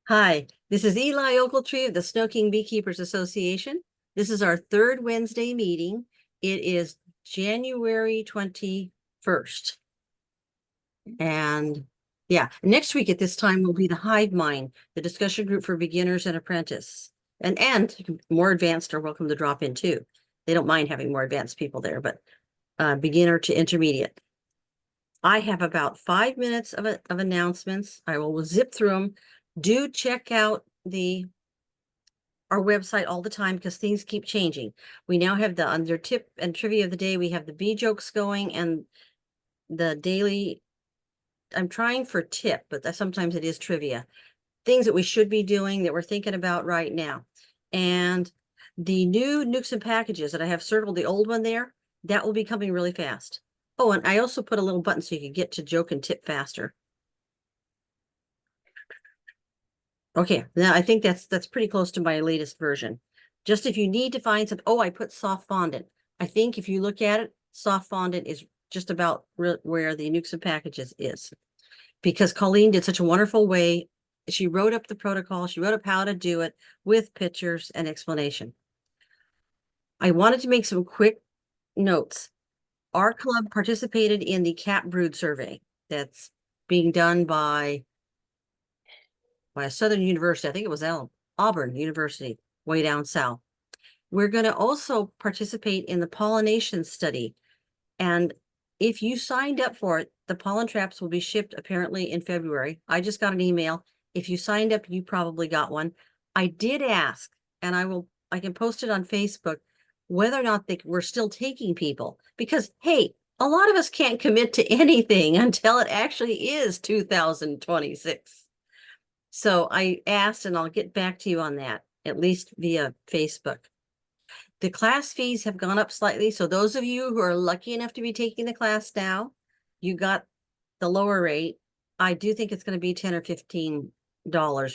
Hi, this is Eli Ogletree of the SnoKing Beekeepers Association. This is our third Wednesday meeting. It is January 21st. And yeah, next week at this time will be the Hive Mind, the discussion group for beginners and apprentice. And more advanced are welcome to drop in too. They don't mind having more advanced people there, but beginner to intermediate. I have about 5 minutes of announcements. I will zip through them. Do check out our website all the time because things keep changing. We now have the under tip and trivia of the day. We have the bee jokes going and the daily. I'm trying for tip, but sometimes it is trivia. Things that we should be doing that we're thinking about right now. And the new nukes and packages that I have circled, the old one there, that will be coming really fast. Oh, and I also put a little button so you could get to joke and tip faster. Okay, now I think that's pretty close to my latest version. Just if you need to find some, oh, I put soft fondant. I think if you look at it, soft fondant is just about where the nukes and packages is. Because Colleen did such a wonderful way. She wrote up the protocol. She wrote up how to do it with pictures and explanation. I wanted to make some quick notes. Our club participated in the cat brood survey that's being done by a Southern University. I think it was Auburn University, way down south. We're going to also participate in the pollination study. And if you signed up for it, the pollen traps will be shipped apparently in February. I just got an email. If you signed up, you probably got one. I did ask, and I can post it on Facebook, whether or not we're still taking people. Because, hey, a lot of us can't commit to anything until it actually is 2026. So I asked, and I'll get back to you on that, at least via Facebook. The class fees have gone up slightly. So those of you who are lucky enough to be taking the class now, you got the lower rate. I do think it's going to be $10 or $15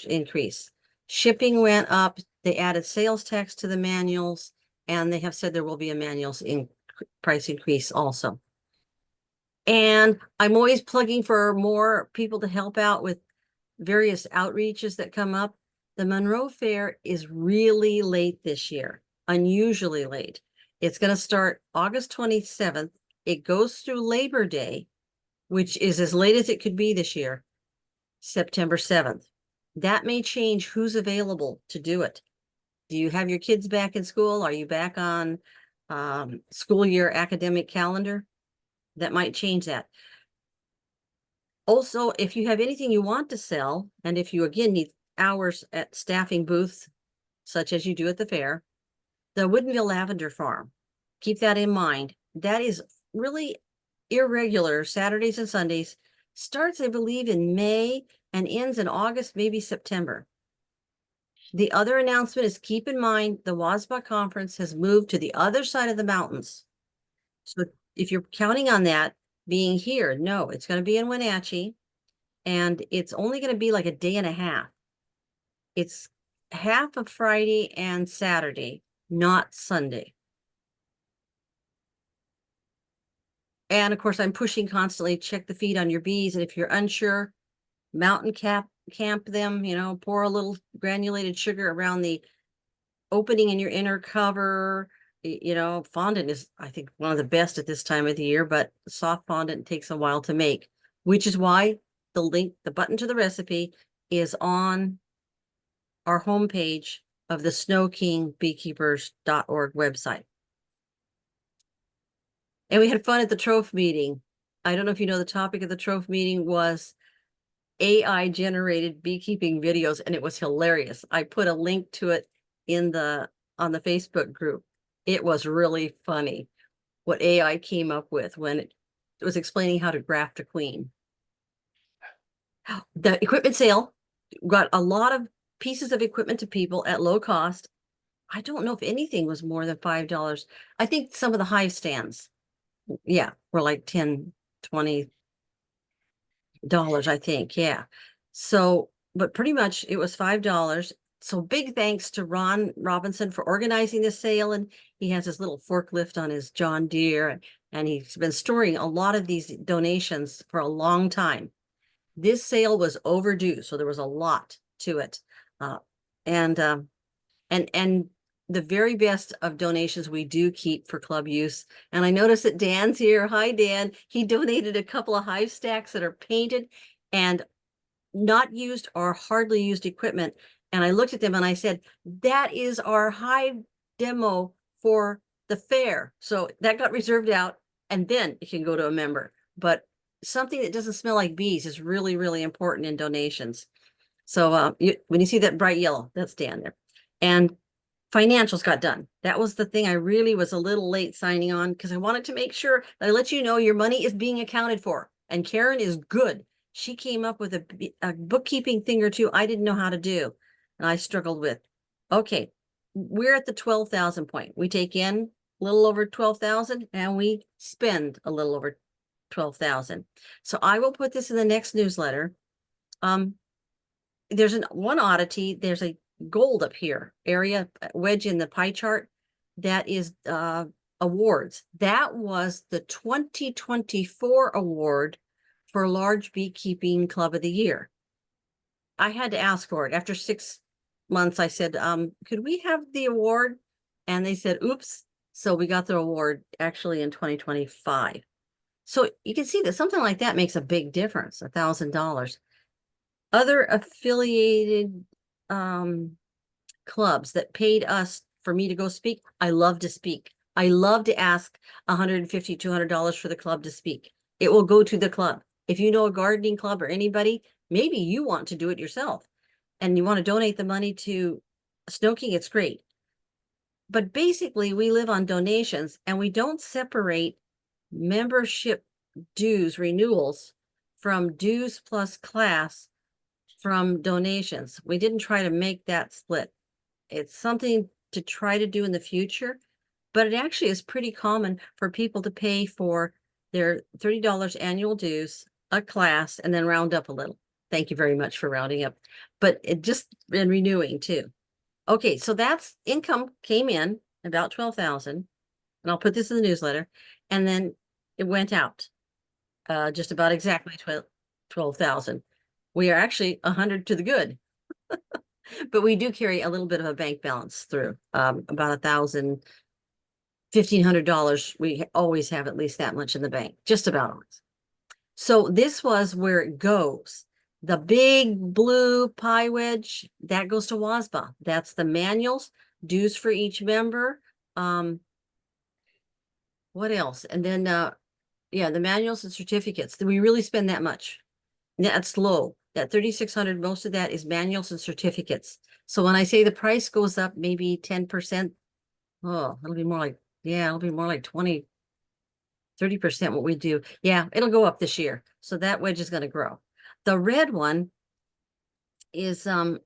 increase. Shipping went up. They added sales tax to the manuals, and they have said there will be a manuals price increase also. And I'm always plugging for more people to help out with various outreaches that come up. The Monroe Fair is really late this year, unusually late. It's going to start August 27th. It goes through Labor Day, which is as late as it could be this year, September 7th. That may change who's available to do it. Do you have your kids back in school? Are you back on school year academic calendar? That might change that. Also, if you have anything you want to sell, and if you again need hours at staffing booths, such as you do at the fair, the Woodinville Lavender Farm, keep that in mind. That is really irregular, Saturdays and Sundays, starts, I believe, in May and ends in August, maybe September. The other announcement is keep in mind the WASBA conference has moved to the other side of the mountains. So if you're counting on that being here, no, it's going to be in Wenatchee, and it's only going to be like a day and a half. It's half of Friday and Saturday, not Sunday. And of course, I'm pushing constantly, check the feed on your bees. And if you're unsure, mountain camp them, pour a little granulated sugar around the opening in your inner cover. Fondant is, I think, one of the best at this time of the year, but soft fondant takes a while to make, which is why the button to the recipe is on our homepage of the SnoKingBeekeepers.org website. And we had fun at the Troph meeting. I don't know if you know, the topic of the Troph meeting was AI generated beekeeping videos, and it was hilarious. I put a link to it on the Facebook group. It was really funny what AI came up with when it was explaining how to graft a queen. The equipment sale got a lot of pieces of equipment to people at low cost. I don't know if anything was more than $5. I think some of the hive stands, were like $10, $20, I think. Yeah. So, but pretty much it was $5. So big thanks to Ron Robinson for organizing this sale. And he has his little forklift on his John Deere, and he's been storing a lot of these donations for a long time. This sale was overdue, so there was a lot to it. Uh, and the very best of donations we do keep for club use. And I noticed that Dan's here. Hi, Dan. He donated a couple of hive stacks that are painted and not used or hardly used equipment. And I looked at them and I said, that is our hive demo for the fair. So that got reserved out, and then it can go to a member. But something that doesn't smell like bees is really, really important in donations. So when you see that bright yellow, that's Dan there. And financials got done. That was the thing I really was a little late signing on, because I wanted to make sure that I let you know your money is being accounted for. And Karen is good. She came up with a bookkeeping thing or two I didn't know how to do, and I struggled with. Okay, we're at the 12,000 point. We take in a little over 12,000 and we spend a little over 12,000. So I will put this in the next newsletter. There's one oddity. There's a gold up here area wedge in the pie chart. That is awards. That was the 2024 award for Large Beekeeping Club of the Year. I had to ask for it. After 6 months, I said, could we have the award? And they said, oops. So we got the award actually in 2025. So you can see that something like that makes a big difference, $1,000. Other affiliated clubs that paid us for me to go speak, I love to speak. I love to ask $150, $200 for the club to speak. It will go to the club. If you know a gardening club or anybody, maybe you want to do it yourself and you want to donate the money to SnoKing, it's great. But basically, we live on donations, and we don't separate membership dues renewals from dues plus class from donations. We didn't try to make that split. It's something to try to do in the future, but it actually is pretty common for people to pay for their $30 annual dues, a class, and then round up a little. Thank you very much for rounding up, but it just been renewing too. Okay, so that's income came in about 12,000, and I'll put this in the newsletter, and then it went out just about exactly 12,000. We are actually 100 to the good, but we do carry a little bit of a bank balance through about $1,000, $1,500. We always have at least that much in the bank, just about always. So this was where it goes. The big blue pie wedge, that goes to WASBA. That's the manuals, dues for each member. What else? And then, yeah, the manuals and certificates. We really spend that much. That's low. That 3,600, most of that is manuals and certificates. So when I say the price goes up maybe 10%, oh, it'll be more like, yeah, it'll be more like 20, 30% what we do. Yeah, it'll go up this year. So that wedge is going to grow. The red one is the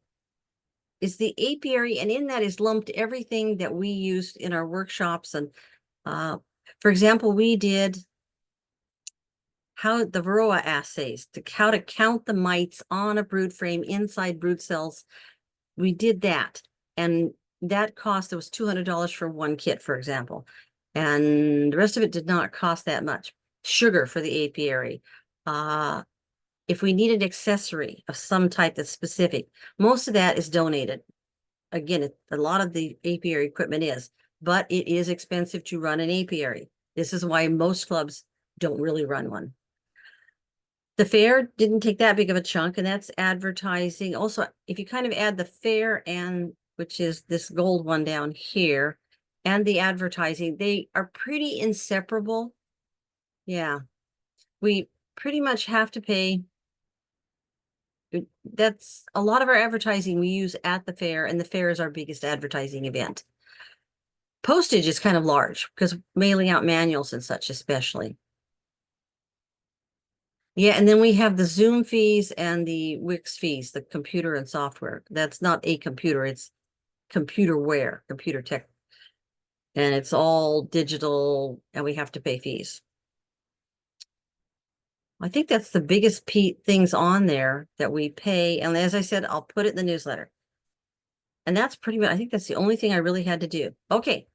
apiary, and in that is lumped everything that we used in our workshops. And for example, we did how the varroa assays, how to count the mites on a brood frame inside brood cells. We did that, and that cost, it was $200 for one kit, for example, and the rest of it did not cost that much. Sugar for the apiary. If we need an accessory of some type that's specific, most of that is donated. Again, a lot of the apiary equipment is, but it is expensive to run an apiary. This is why most clubs don't really run one. The fair didn't take that big of a chunk, and that's advertising. Also, if you kind of add the fair, and which is this gold one down here, and the advertising, they are pretty inseparable. Yeah, we pretty much have to pay. That's a lot of our advertising we use at the fair, and the fair is our biggest advertising event. Postage is kind of large because mailing out manuals and such, especially. Yeah, and then we have the Zoom fees and the Wix fees, the computer and software. That's not a computer, it's computerware, computer tech. And it's all digital, and we have to pay fees. I think that's the biggest things on there that we pay. And as I said, I'll put it in the newsletter. And that's pretty much, I think that's the only thing I really had to do. Okay,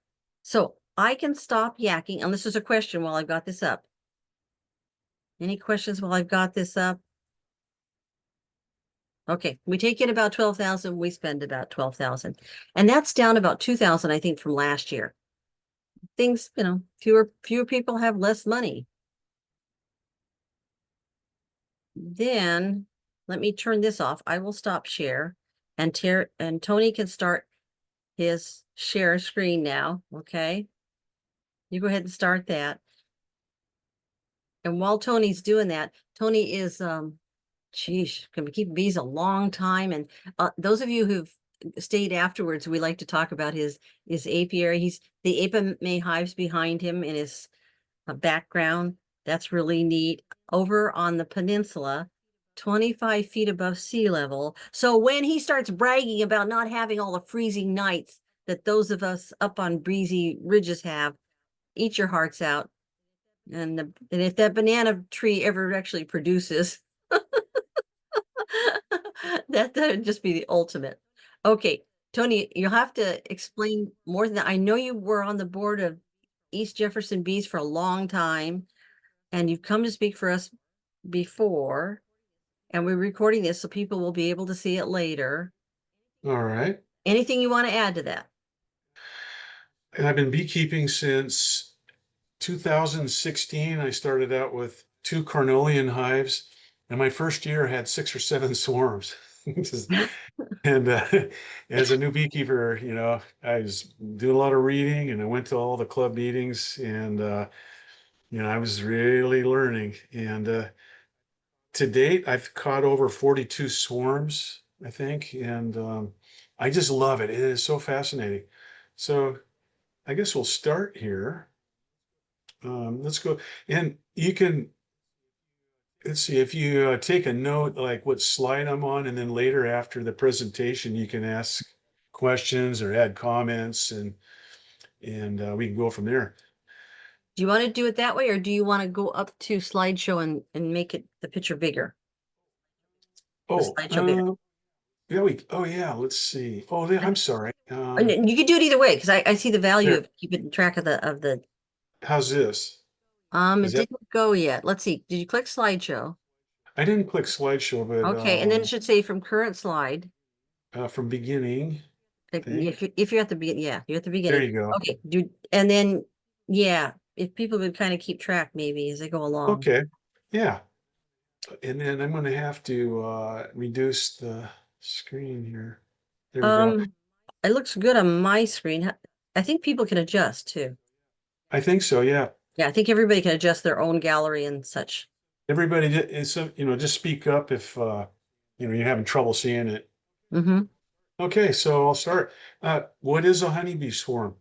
so I can stop yakking unless there's a question while I've got this up. Any questions while I've got this up? Okay, we take in about 12,000, we spend about 12,000. And that's down about 2,000, I think, from last year. Things, fewer people have less money. Then let me turn this off. I will stop share and Tony can start his share screen now. Okay. You go ahead and start that. And while Tony's doing that, Tony is geez, can we keep bees a long time. And those of you who've stayed afterwards, we like to talk about his apiary. He's the apiary hives behind him in his background. That's really neat. Over on the peninsula, 25 feet above sea level. So when he starts bragging about not having all the freezing nights that those of us up on breezy ridges have, eat your hearts out. And if that banana tree ever actually produces, that would just be the ultimate. Okay, Tony, you'll have to explain more than that. I know you were on the board of East Jefferson Bees for a long time, and you've come to speak for us before, and we're recording this so people will be able to see it later. All right. Anything you want to add to that? And I've been beekeeping since 2016. I started out with 2 carnelian hives, and my first year had 6 or 7 swarms. And as a new beekeeper, I was doing a lot of reading, and I went to all the club meetings, and I was really learning. And to date, I've caught over 42 swarms, I think, and I just love it. It is so fascinating. So I guess we'll start here. Let's go, and you can, let's see, if you take a note, like what slide I'm on, and then later after the presentation, you can ask questions or add comments, and we can go from there. Do you want to do it that way, or do you want to go up to slideshow and make it the picture bigger? The Oh, slideshow bigger. oh yeah, let's see. Oh, yeah, I'm sorry. And you can do it either way because I see the value There, of keeping track of the how's this? Is it that, didn't go yet. Let's see. Did you click slideshow? I didn't click slideshow, but Okay, and then it should say from current slide. from beginning, I think. If you're at the beginning, yeah, you're at the There beginning. you go. Okay, and then yeah, if people would kind of keep track maybe as they go along. Okay, yeah. And then I'm going to have to reduce the screen here. There we go. Um, it looks good on my screen. I think people can adjust too. I think so, yeah. Yeah, I think everybody can adjust their own gallery and such. Everybody is, just speak up if, you're having trouble seeing it. Mm-hmm. Okay, so I'll start. What is a honeybee swarm?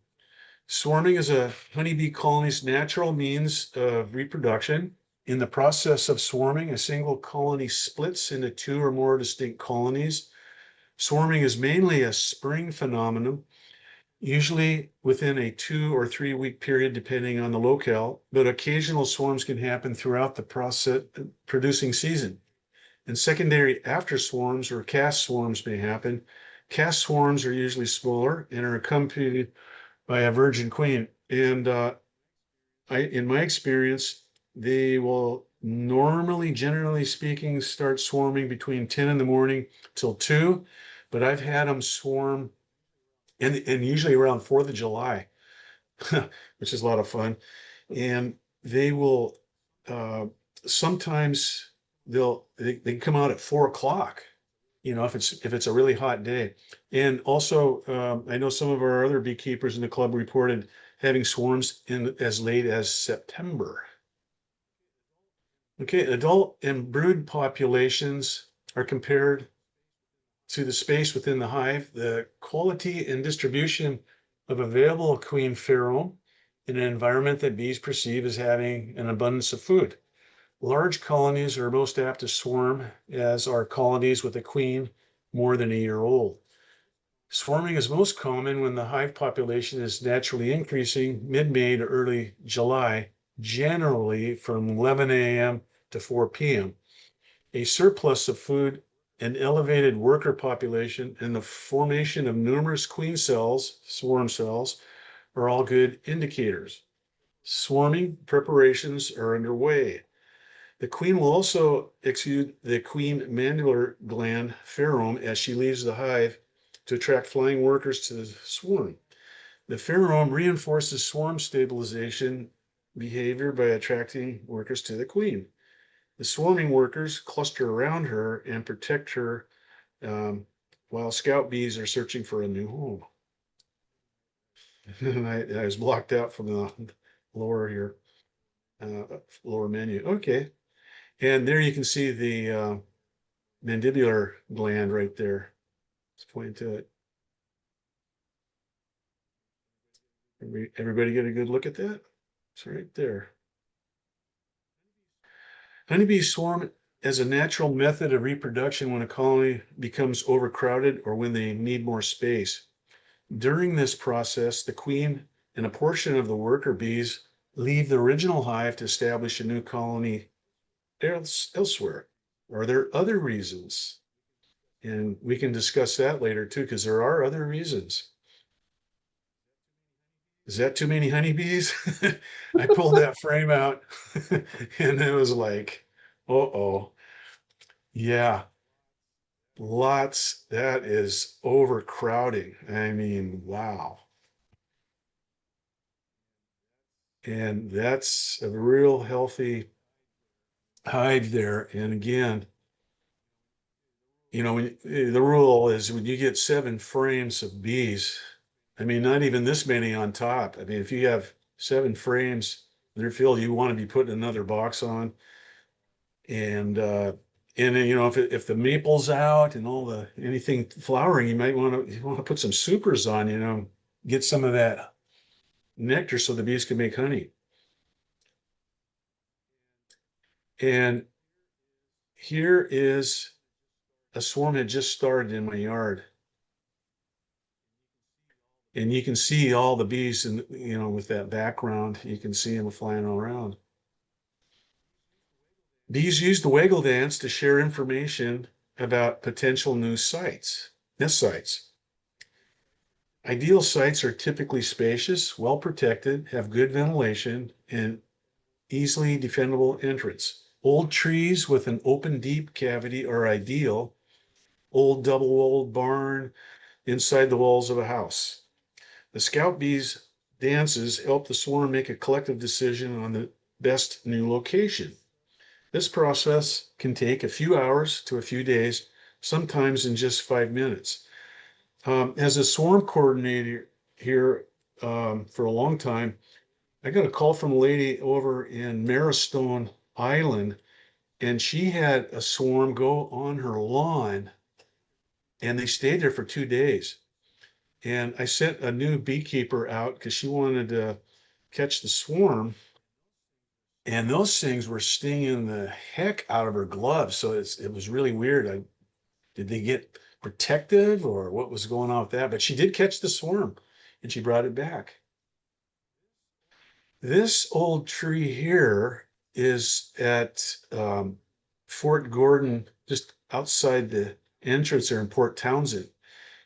Swarming is a honeybee colony's natural means of reproduction. In the process of swarming, a single colony splits into 2 or more distinct colonies. Swarming is mainly a spring phenomenon, usually within a 2 or 3 week period, depending on the locale, but occasional swarms can happen throughout the process producing season. And secondary after swarms or cast swarms may happen. Cast swarms are usually smaller and are accompanied by a virgin queen. And in my experience, they will normally, generally speaking, start swarming between 10 in the morning till 2. But I've had them swarm, and usually around 4th of July, which is a lot of fun. And they will sometimes they come out at 4 o'clock, if it's a really hot day. And also, I know some of our other beekeepers in the club reported having swarms in as late as September. Okay, adult and brood populations are compared to the space within the hive, the quality and distribution of available queen pheromone in an environment that bees perceive as having an abundance of food. Large colonies are most apt to swarm, as are colonies with a queen more than a year old. Swarming is most common when the hive population is naturally increasing mid-May to early July, generally from 11 a.m. to 4 p.m. A surplus of food, an elevated worker population, and the formation of numerous queen cells, swarm cells, are all good indicators. Swarming preparations are underway. The queen will also exude the queen mandibular gland pheromone as she leaves the hive to attract flying workers to the swarm. The pheromone reinforces swarm stabilization behavior by attracting workers to the queen. The swarming workers cluster around her and protect her um, while scout bees are searching for a new home. I was blocked out from the lower here, lower menu. Okay. And there you can see the mandibular gland right there. Let's point to it. Everybody get a good look at that? It's right there. Honeybees swarm as a natural method of reproduction when a colony becomes overcrowded or when they need more space. During this process, the queen and a portion of the worker bees leave the original hive to establish a new colony elsewhere. Are there other reasons? And we can discuss that later too, because there are other reasons. Is that too many honeybees? I pulled that frame out and it was like, uh-oh. Yeah, lots. That is overcrowding. I mean, wow. And that's a real healthy hive there. And again, the rule is when you get 7 frames of bees, I mean, not even this many on top. I mean, if you have 7 frames, they're filled, you want to be putting another box on. And if the maple's out and all the anything flowering, you want to put some supers on, get some of that nectar so the bees can make honey. And here is a swarm had just started in my yard. And you can see all the bees and with that background, you can see them flying all around. Bees use the waggle dance to share information about potential new sites, nest sites. Ideal sites are typically spacious, well protected, have good ventilation, and easily defendable entrance. Old trees with an open deep cavity are ideal. Old double-walled barn inside the walls of a house. The scout bees dances help the swarm make a collective decision on the best new location. This process can take a few hours to a few days, sometimes in just 5 minutes. As a swarm coordinator here for a long time, I got a call from a lady over in Marrowstone Island, and she had a swarm go on her lawn, and they stayed there for 2 days. And I sent a new beekeeper out because she wanted to catch the swarm, and those things were stinging the heck out of her gloves. So it was really weird. Did they get protective or what was going on with that? But she did catch the swarm and she brought it back. This old tree here is at Fort Gordon, just outside the entrance there in Port Townsend.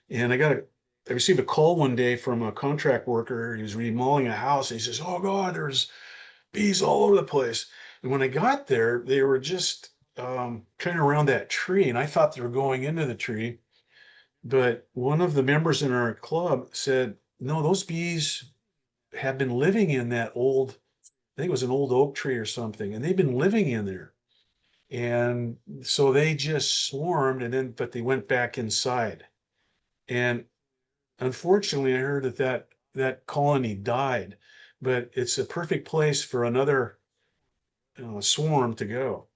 And I received a call one day from a contract worker. He was remodeling a house. And he says, "Oh God, there's bees all over the place." And when I got there, they were just kind of around that tree. And I thought they were going into the tree. But one of the members in our club said, "No, those bees have been living in that old, I think it was an old oak tree or something, and they've been living in there." And so they just swarmed but they went back inside. And unfortunately, I heard that colony died, but it's a perfect place for another swarm to go.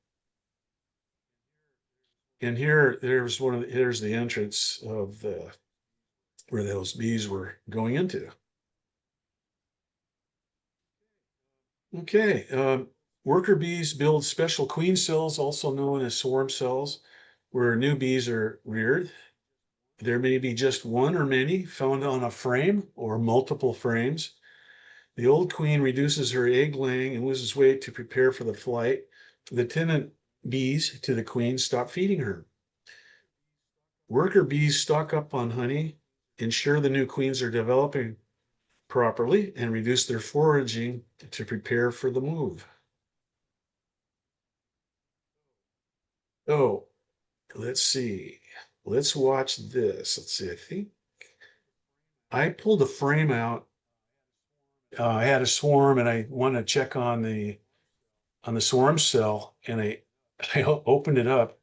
And here's the entrance of where those bees were going into. Okay, worker bees build special queen cells, also known as swarm cells, where new bees are reared. There may be just one or many found on a frame or multiple frames. The old queen reduces her egg laying and loses weight to prepare for the flight. The tenant bees to the queen stop feeding her. Worker bees stock up on honey, ensure the new queens are developing properly, and reduce their foraging to prepare for the move. Oh, let's see. Let's watch this. Let's see. I think I pulled the frame out. I had a swarm and I wanted to check on the swarm cell and I opened it up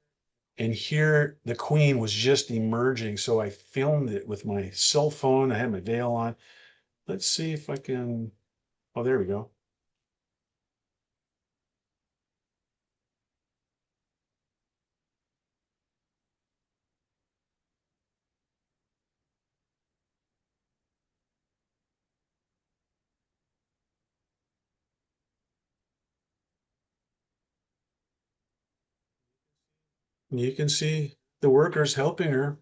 and here the queen was just emerging. So I filmed it with my cell phone. I had my veil on. Let's see if I can. Oh, there we go. You can see the workers helping her.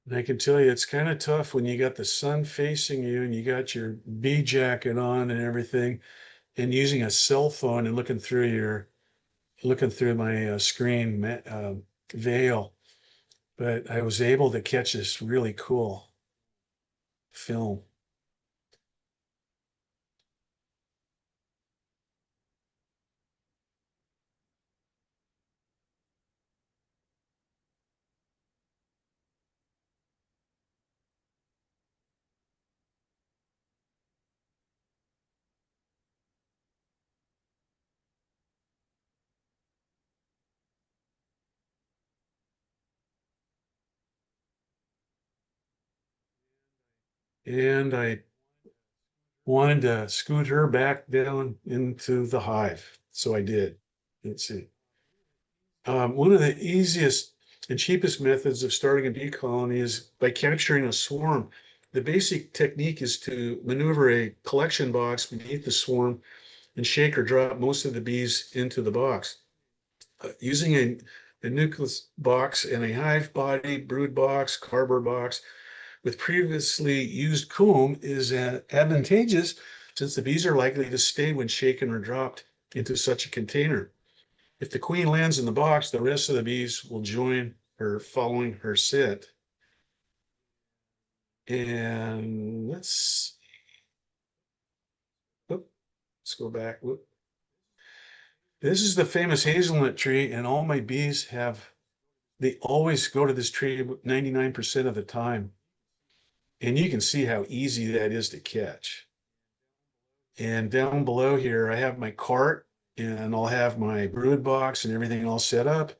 And I can tell you, it's kind of tough when you got the sun facing you and you got your bee jacket on and everything, and using a cell phone and looking through my screen veil. But I was able to catch this really cool film. And I wanted to scoot her back down into the hive. So I did. Let's see. One of the easiest and cheapest methods of starting a bee colony is by capturing a swarm. The basic technique is to maneuver a collection box beneath the swarm and shake or drop most of the bees into the box. Using a nucleus box and a hive body, brood box, cardboard box with previously used comb is advantageous since the bees are likely to stay when shaken or dropped into such a container. If the queen lands in the box, the rest of the bees will join her following her scent. And let's go back. Whoop. This is the famous hazelnut tree, and all my bees they always go to this tree 99% of the time. And you can see how easy that is to catch. And down below here, I have my cart and I'll have my brood box and everything all set up.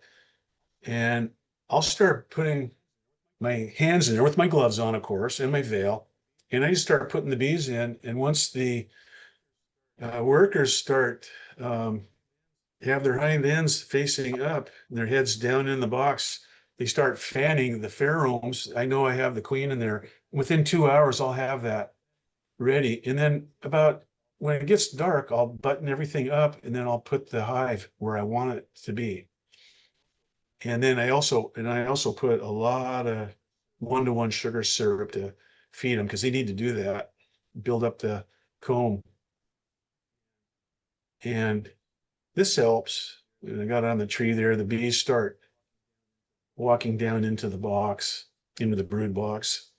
And I'll start putting my hands in there with my gloves on, of course, and my veil. And I just start putting the bees in. And once the workers start have their hind ends facing up, and their heads down in the box, they start fanning the pheromones. I know I have the queen in there. Within 2 hours, I'll have that ready. And then about when it gets dark, I'll button everything up and then I'll put the hive where I want it to be. And then I also put a lot of 1-to-1 sugar syrup to feed them because they need to do that, build up the comb. And this helps. And I got on the tree there, the bees start walking down into the box, into the brood box.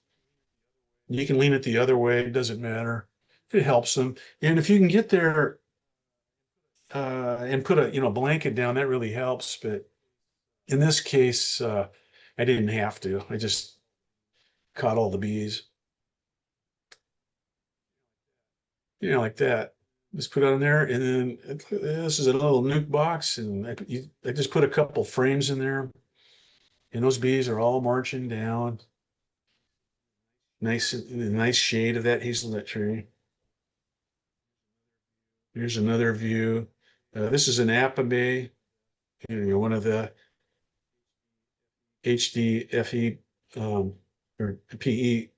You can lean it the other way, it doesn't matter. It helps them. And if you can get there and put a blanket down, that really helps. But in this case, I didn't have to. I just caught all the bees. like that. Just put it on there, and then this is a little nuke box, and I just put a couple frames in there, and those bees are all marching down. Nice shade of that hazelnut tree. Here's another view. This is an apimaye, one of the HDFE or PE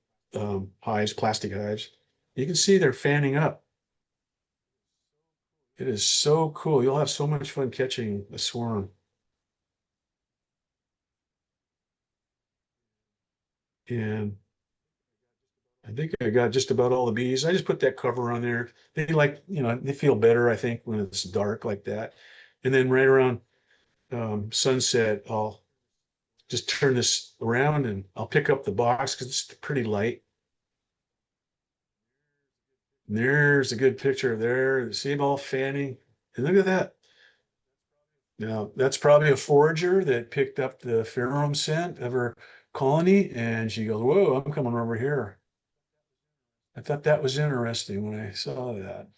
hives, plastic hives. You can see they're fanning up. It is so cool. You'll have so much fun catching a swarm. And I think I got just about all the bees. I just put that cover on there. They they feel better, I think, when it's dark like that. And then right around sunset, I'll just turn this around and I'll pick up the box because it's pretty light. And there's a good picture there. See them all fanning. And look at that. Now, that's probably a forager that picked up the pheromone scent of her colony, and she goes, "Whoa, I'm coming over here." I thought that was interesting when I saw that.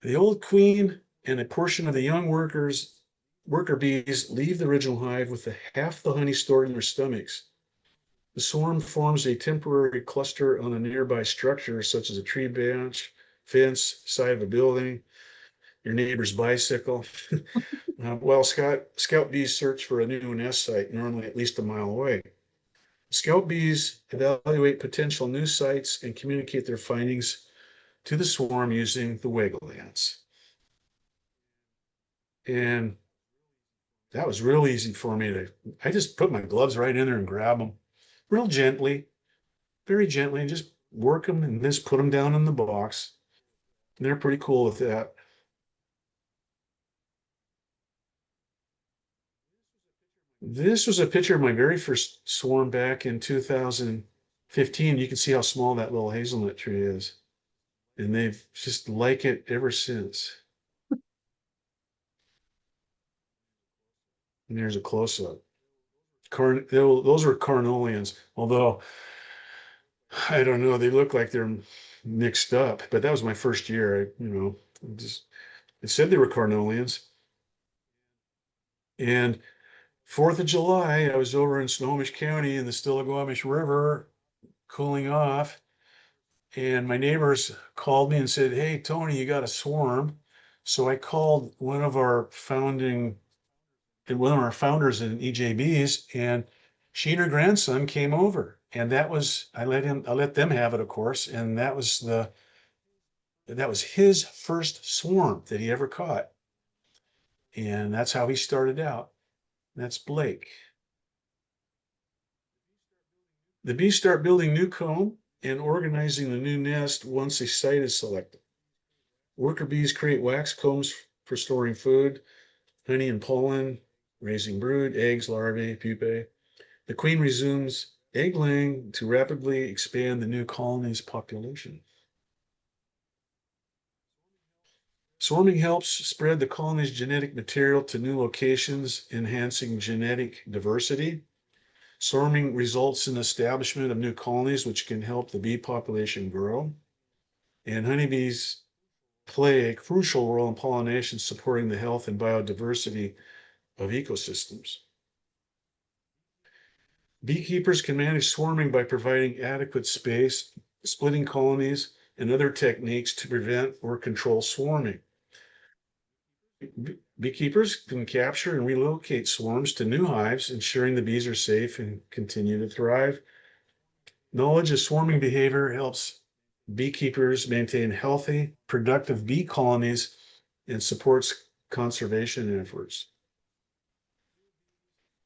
The old queen and a portion of the young worker bees leave the original hive with half the honey stored in their stomachs. The swarm forms a temporary cluster on a nearby structure, such as a tree branch, fence, side of a building, your neighbor's bicycle. While scout bees search for a new nest site, normally at least a mile away. Scout bees evaluate potential new sites and communicate their findings to the swarm using the wiggle dance. And that was real easy for me I just put my gloves right in there and grab them real gently, very gently, and just work them and just put them down in the box. And they're pretty cool with that. This was a picture of my very first swarm back in 2015. You can see how small that little hazelnut tree is. And they've just like it ever since. And there's a close-up. Those were carnelians, although I don't know, they look like they're mixed up. But that was my first year. It said they were carnelians. And 4th of July, I was over in Snohomish County in the Stillaguamish River cooling off. And my neighbors called me and said, "Hey, Tony, you got a swarm." So I called one of our founders in EJBs, and she and her grandson came over. And I let them have it, of course. And that was his first swarm that he ever caught. And that's how he started out. That's Blake. The bees start building new comb and organizing the new nest once a site is selected. Worker bees create wax combs for storing food, honey and pollen, raising brood, eggs, larvae, pupae. The queen resumes egg laying to rapidly expand the new colony's population. Swarming helps spread the colony's genetic material to new locations, enhancing genetic diversity. Swarming results in the establishment of new colonies, which can help the bee population grow. And honeybees play a crucial role in pollination, supporting the health and biodiversity of ecosystems. Beekeepers can manage swarming by providing adequate space, splitting colonies, and other techniques to prevent or control swarming. Beekeepers can capture and relocate swarms to new hives, ensuring the bees are safe and continue to thrive. Knowledge of swarming behavior helps beekeepers maintain healthy, productive bee colonies and supports conservation efforts.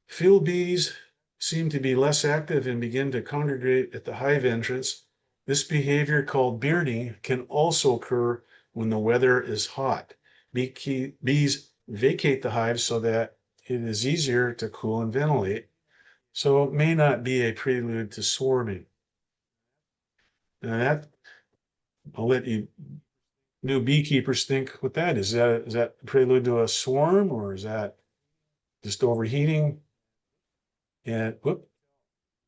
Field bees seem to be less active and begin to congregate at the hive entrance. This behavior, called bearding, can also occur when the weather is hot. Bees vacate the hive so that it is easier to cool and ventilate, so it may not be a prelude to swarming. Now that, I'll let you new beekeepers think what that is. Is that a prelude to a swarm, or is that just overheating? And whoop,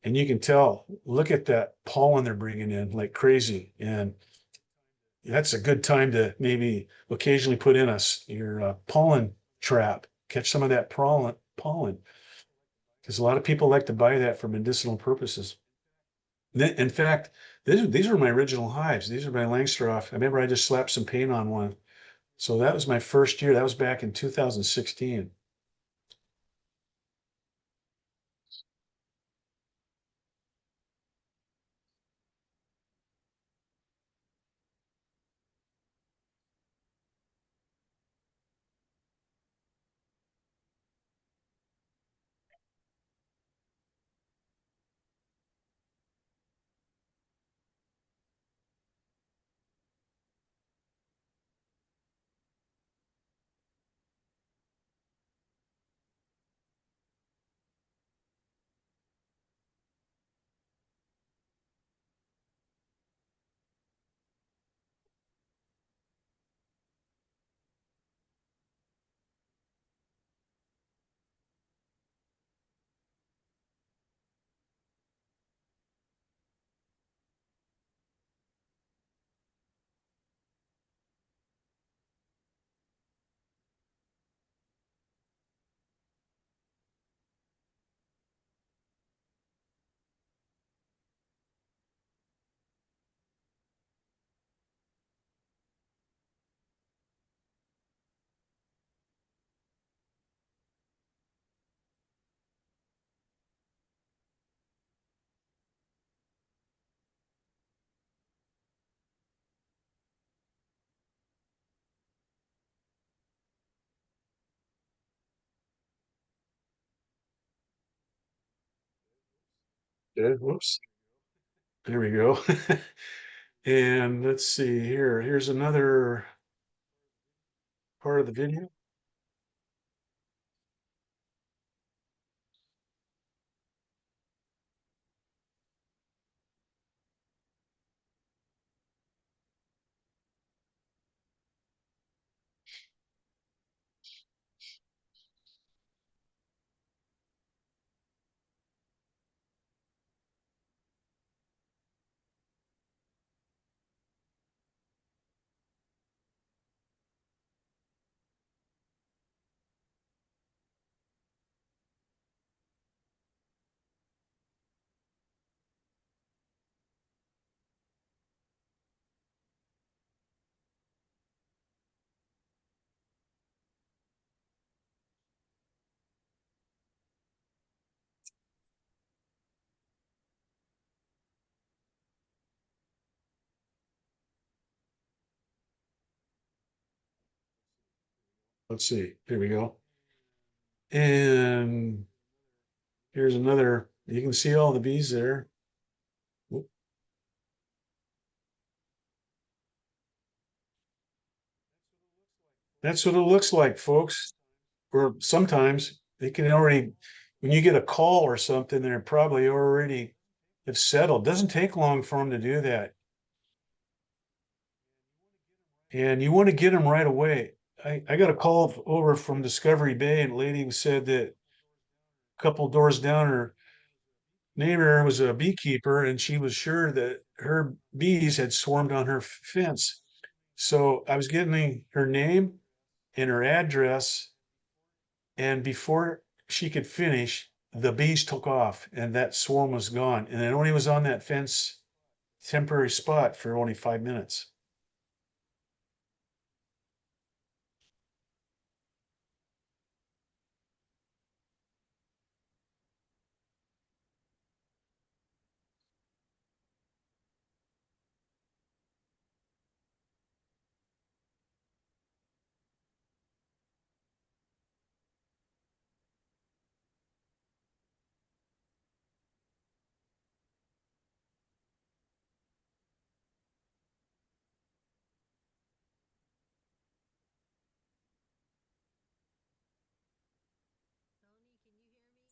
And you can tell, look at that pollen they're bringing in like crazy. And that's a good time to maybe occasionally put in your pollen trap, catch some of that pollen, because a lot of people like to buy that for medicinal purposes. In fact, these are my original hives. These are my Langstroth. I remember I just slapped some paint on one. So that was my first year. That was back in 2016. Yeah, whoops. There we go. And let's see here. Here's another part of the video. Let's see. Here we go. And here's another. You can see all the bees there. Whoop. That's what it looks like, folks. Or sometimes they can already, when you get a call or something, they're probably already have settled. Doesn't take long for them to do that. And you want to get them right away. I got a call over from Discovery Bay, and a lady said that a couple doors down, her neighbor was a beekeeper, and she was sure that her bees had swarmed on her fence. So I was getting her name and her address, and before she could finish, the bees took off, and that swarm was gone. And it only was on that fence temporary spot for only 5 minutes.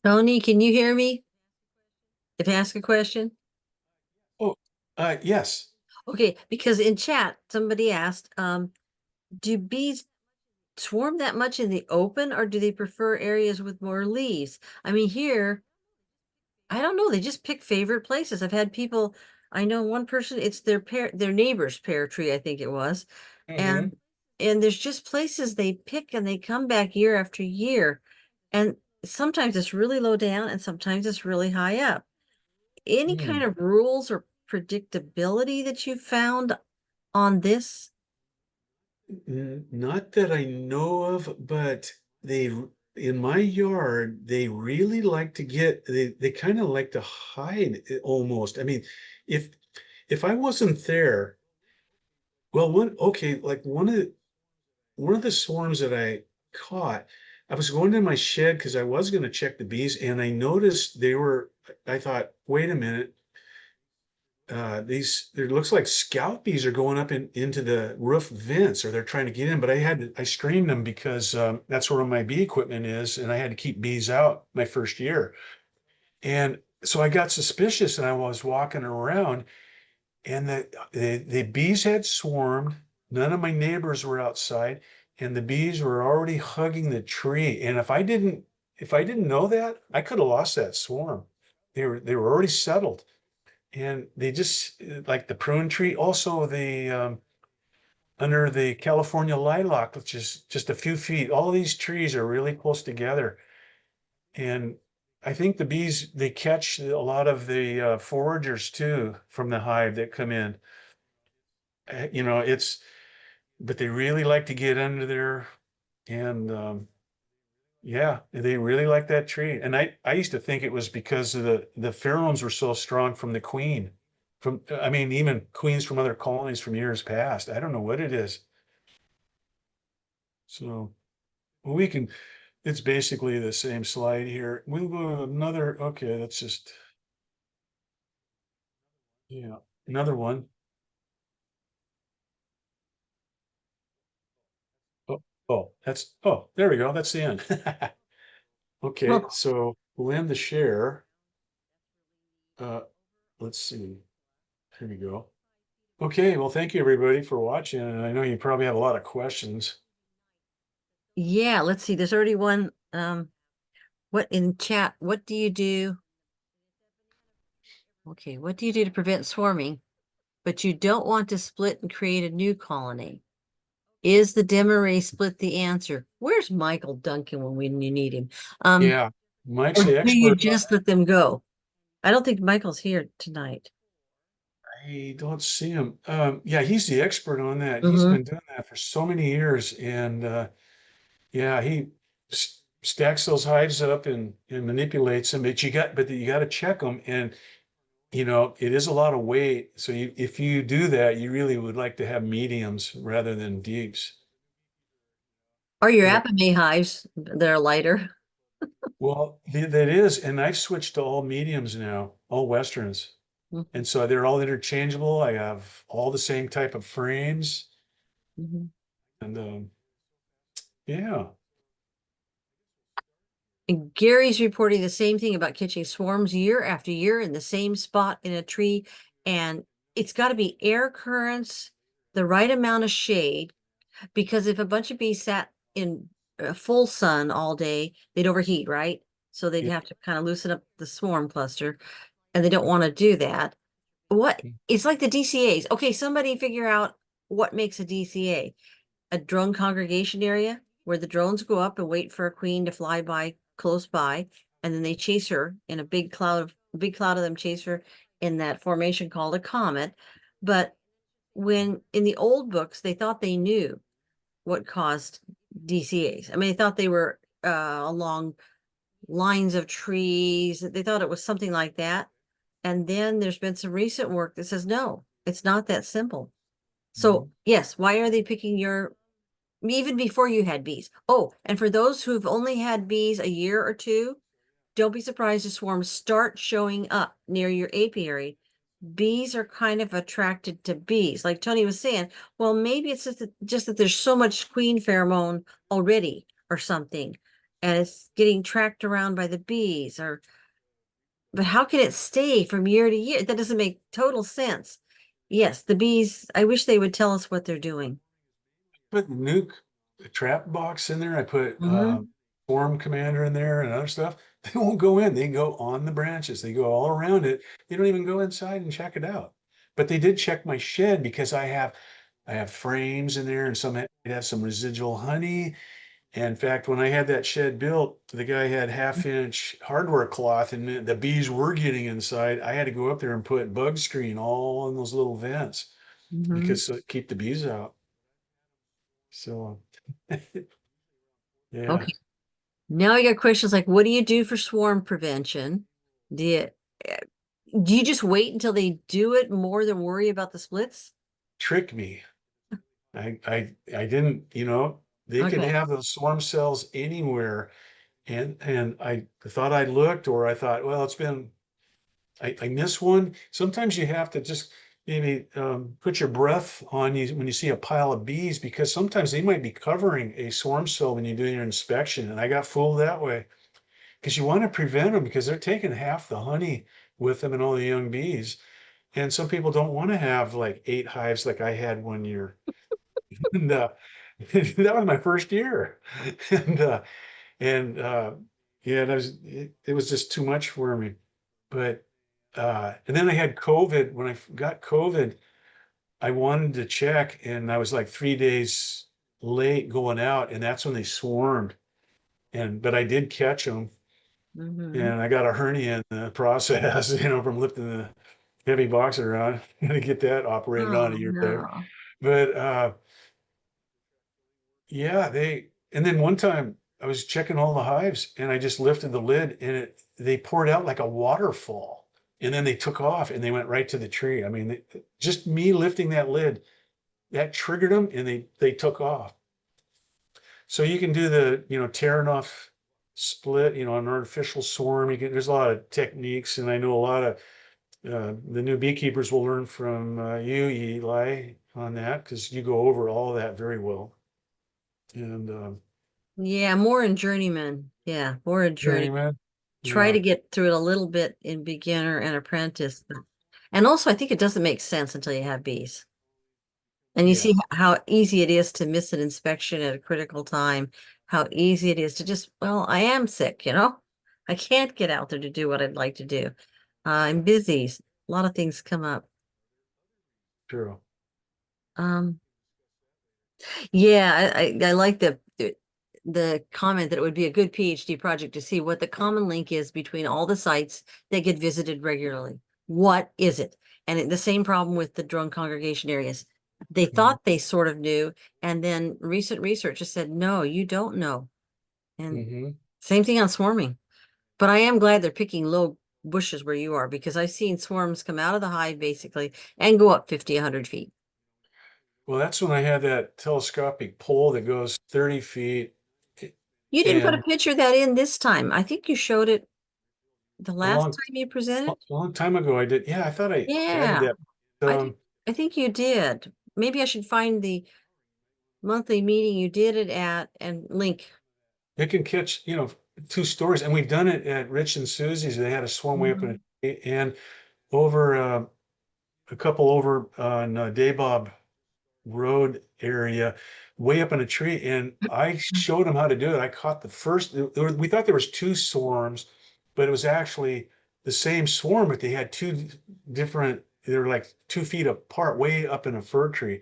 Tony, can you hear me? If I ask a question? Oh, yes. Okay, because in chat, somebody asked, do bees swarm that much in the open or do they prefer areas with more leaves? I mean, here, I don't know, they just pick favorite places. I've had people, I know one person, it's their neighbor's pear tree, I think it was. Mm-hmm. And there's just places they pick and they come back year after year. And sometimes it's really low down and sometimes it's really high up. Any kind of rules or predictability that you found on this? Not that I know of, but in my yard, they really like to they kind of like to hide almost. I mean, if if I wasn't there, well, okay, like one of the swarms that I caught, I was going to my shed because I was going to check the bees, and I noticed I thought, wait a minute, there looks like scout bees are going up into the roof vents, or they're trying to get in, but I screened them because that's where my bee equipment is, and I had to keep bees out my first year. And so I got suspicious, and I was walking around, and the bees had swarmed. None of my neighbors were outside, and the bees were already hugging the tree. And if I didn't know that, I could have lost that swarm. They were already settled, and they just like the prune tree. Also, the under the California lilac, which is just a few feet. All of these trees are really close together, and I think the bees they catch a lot of the foragers too from the hive that come in. You know, but they really like to get under there, and yeah, they really like that tree. And I used to think it was because of the pheromones were so strong from the queen. I mean, even queens from other colonies from years past. I don't know what it is. So well, it's basically the same slide here. We'll go to another, okay, that's just, yeah, another one. There we go. That's the end. Okay, Well, so we'll end the share. Uh, let's see. Here we go. Okay, well, thank you everybody for watching. And I know you probably have a lot of questions. yeah, let's see. There's already one. What in chat? What do you do? Okay, what do you do to prevent swarming, but you don't want to split and create a new colony? Is the dim array split the answer? Where's Michael Duncan when you need him? Yeah, Mike's Or the do you expert on just let them go? I don't think Michael's here tonight. I don't see him. Yeah, he's the expert on that. He's Mm-hmm. been doing that for so many years, and yeah, he stacks those hives up and manipulates them. But you got to check them, and you know it is a lot of weight. So if you do that, you really would like to have mediums rather than deeps. Are your Yeah, Apame hives that are lighter? well, that is, and I've switched to all mediums now, all westerns, Mhm. and so they're all interchangeable. I have all the same type of frames, Mhm. and yeah. And Gary's reporting the same thing about catching swarms year after year in the same spot in a tree. And it's got to be air currents, the right amount of shade, because if a bunch of bees sat in full sun all day, they'd overheat, right? So they'd Yeah. have to kind of loosen up the swarm cluster, and they don't want to do that. What it's like the DCAs. Okay, somebody figure out what makes a DCA. A drone congregation area where the drones go up and wait for a queen to fly by close by, and then they chase her in a big cloud of them chase her in that formation called a comet. But when in the old books, they thought they knew what caused DCAs. I mean, they thought they were along lines of trees. They thought it was something like that. And then there's been some recent work that says, no, it's not that simple. So, Mhm. yes, why are they picking your even before you had bees? Oh, and for those who've only had bees a year or two, don't be surprised if swarms start showing up near your apiary. Bees are kind of attracted to bees. Like Tony was saying, well, maybe it's just that there's so much queen pheromone already or something, and it's getting tracked around by the bees. Or, but how can it stay from year to year? That doesn't make total sense. Yes, the bees, I wish they would tell us what they're doing. Put nuke trap box in there. I put Mhm. Form Commander in there and other stuff. They won't go in. They go on the branches. They go all around it. They don't even go inside and check it out. But they did check my shed because I have frames in there and some have some residual honey. And in fact, when I had that shed built, the guy had half-inch hardware cloth and the bees were getting inside. I had to go up there and put bug screen all in those little vents Mhm. because keep the bees out. So yeah, Okay. Now I got questions like, what do you do for swarm prevention? Do you eh, do you just wait until they do it more than worry about the splits? trick me. I didn't, they could Okay. have those swarm cells anywhere. And I thought I looked, or I thought, well, I missed one. Sometimes you have to just maybe put your breath on you when you see a pile of bees, because sometimes they might be covering a swarm cell when you do your inspection. And I got fooled that way because you want to prevent them because they're taking half the honey with them and all the young bees. And some people don't want to have like 8 hives like I had one year. And that was my first year. And and yeah, it was just too much for me. But and then I had COVID. When I got COVID, I wanted to check, and I was like 3 days late going out, and that's when they swarmed. And but I did catch them, Hmm. and I got a hernia in the process, from lifting the heavy box around to get that operated on a Oh year later. no. But yeah, and then one time I was checking all the hives and I just lifted the lid and they poured out like a waterfall. And then they took off and they went right to the tree. I mean, just me lifting that lid, that triggered them and they took off. So you can do the, tearing off split, an artificial swarm. There's a lot of techniques, and I know a lot of the new beekeepers will learn from you, Eli, on that because you go over all that very well. And Yeah, more in journeyman. Yeah, more in journeyman. journeyman. Try Yeah, to get through it a little bit in beginner and apprentice. And also, I think it doesn't make sense until you have bees. And you yeah, see how easy it is to miss an inspection at a critical time, how easy it is to just, well, I am sick, you know? I can't get out there to do what I'd like to do. I'm busy. A lot of things come up. true. Um, yeah, I like the comment that it would be a good PhD project to see what the common link is between all the sites that get visited regularly. What is it? And the same problem with the drone congregation areas. They Mhm. thought they sort of knew, and then recent research has said, no, you don't know. And Mhm. same thing on swarming. But I am glad they're picking low bushes where you are because I've seen swarms come out of the hive basically and go up 50, 100 feet. Well, that's when I had that telescopic pole that goes 30 feet. You didn't put a And picture of that in this time. I think you showed it the a last long, time you a presented. long time ago, I did. Yeah, I thought I added Yeah, that. I think Um, I think you did. Maybe I should find the monthly meeting you did it at and link. it can catch, 2 stories. And we've done it at Rich and Susie's. They had a swarm way up in Mhm. a, and over a couple over on Dabob Road area, way up in a tree, and I showed them how to do it. I caught the first. We thought there was 2 swarms, but it was actually the same swarm, but they had two different. They were like 2 feet apart, way up in a fir tree.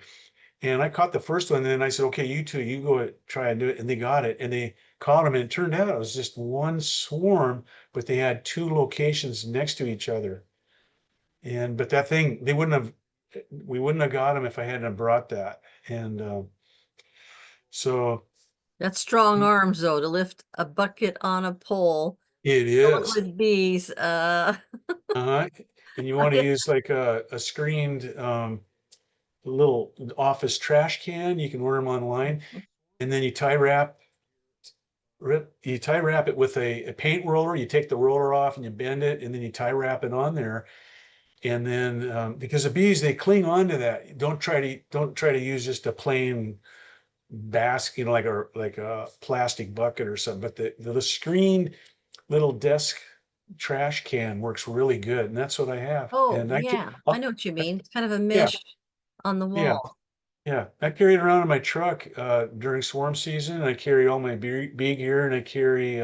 And I caught the first one, and then I said, "Okay, you two, you go try and do it." And they got it, and they caught them. And it turned out it was just one swarm, but they had 2 locations next to each other. And but that thing, we wouldn't have got them if I hadn't have brought that. And so That's strong arms though to lift a bucket on a pole, it fill it is. with bees. Uh-huh. And you want to use like a screened little office trash can. You can order them online, and then you tie wrap it with a paint roller. You take the roller off and you bend it, and then you tie wrap it on there. And then because the bees they cling onto that, don't try to use just a plain basket, like a plastic bucket or something. But the screened little desk trash can works really good, and that's what I have. Oh, And yeah, I know what you mean. It's kind of a yeah, mesh on the yeah, wall. yeah. I carry it around in my truck during swarm season. I carry all my bee gear, and I carry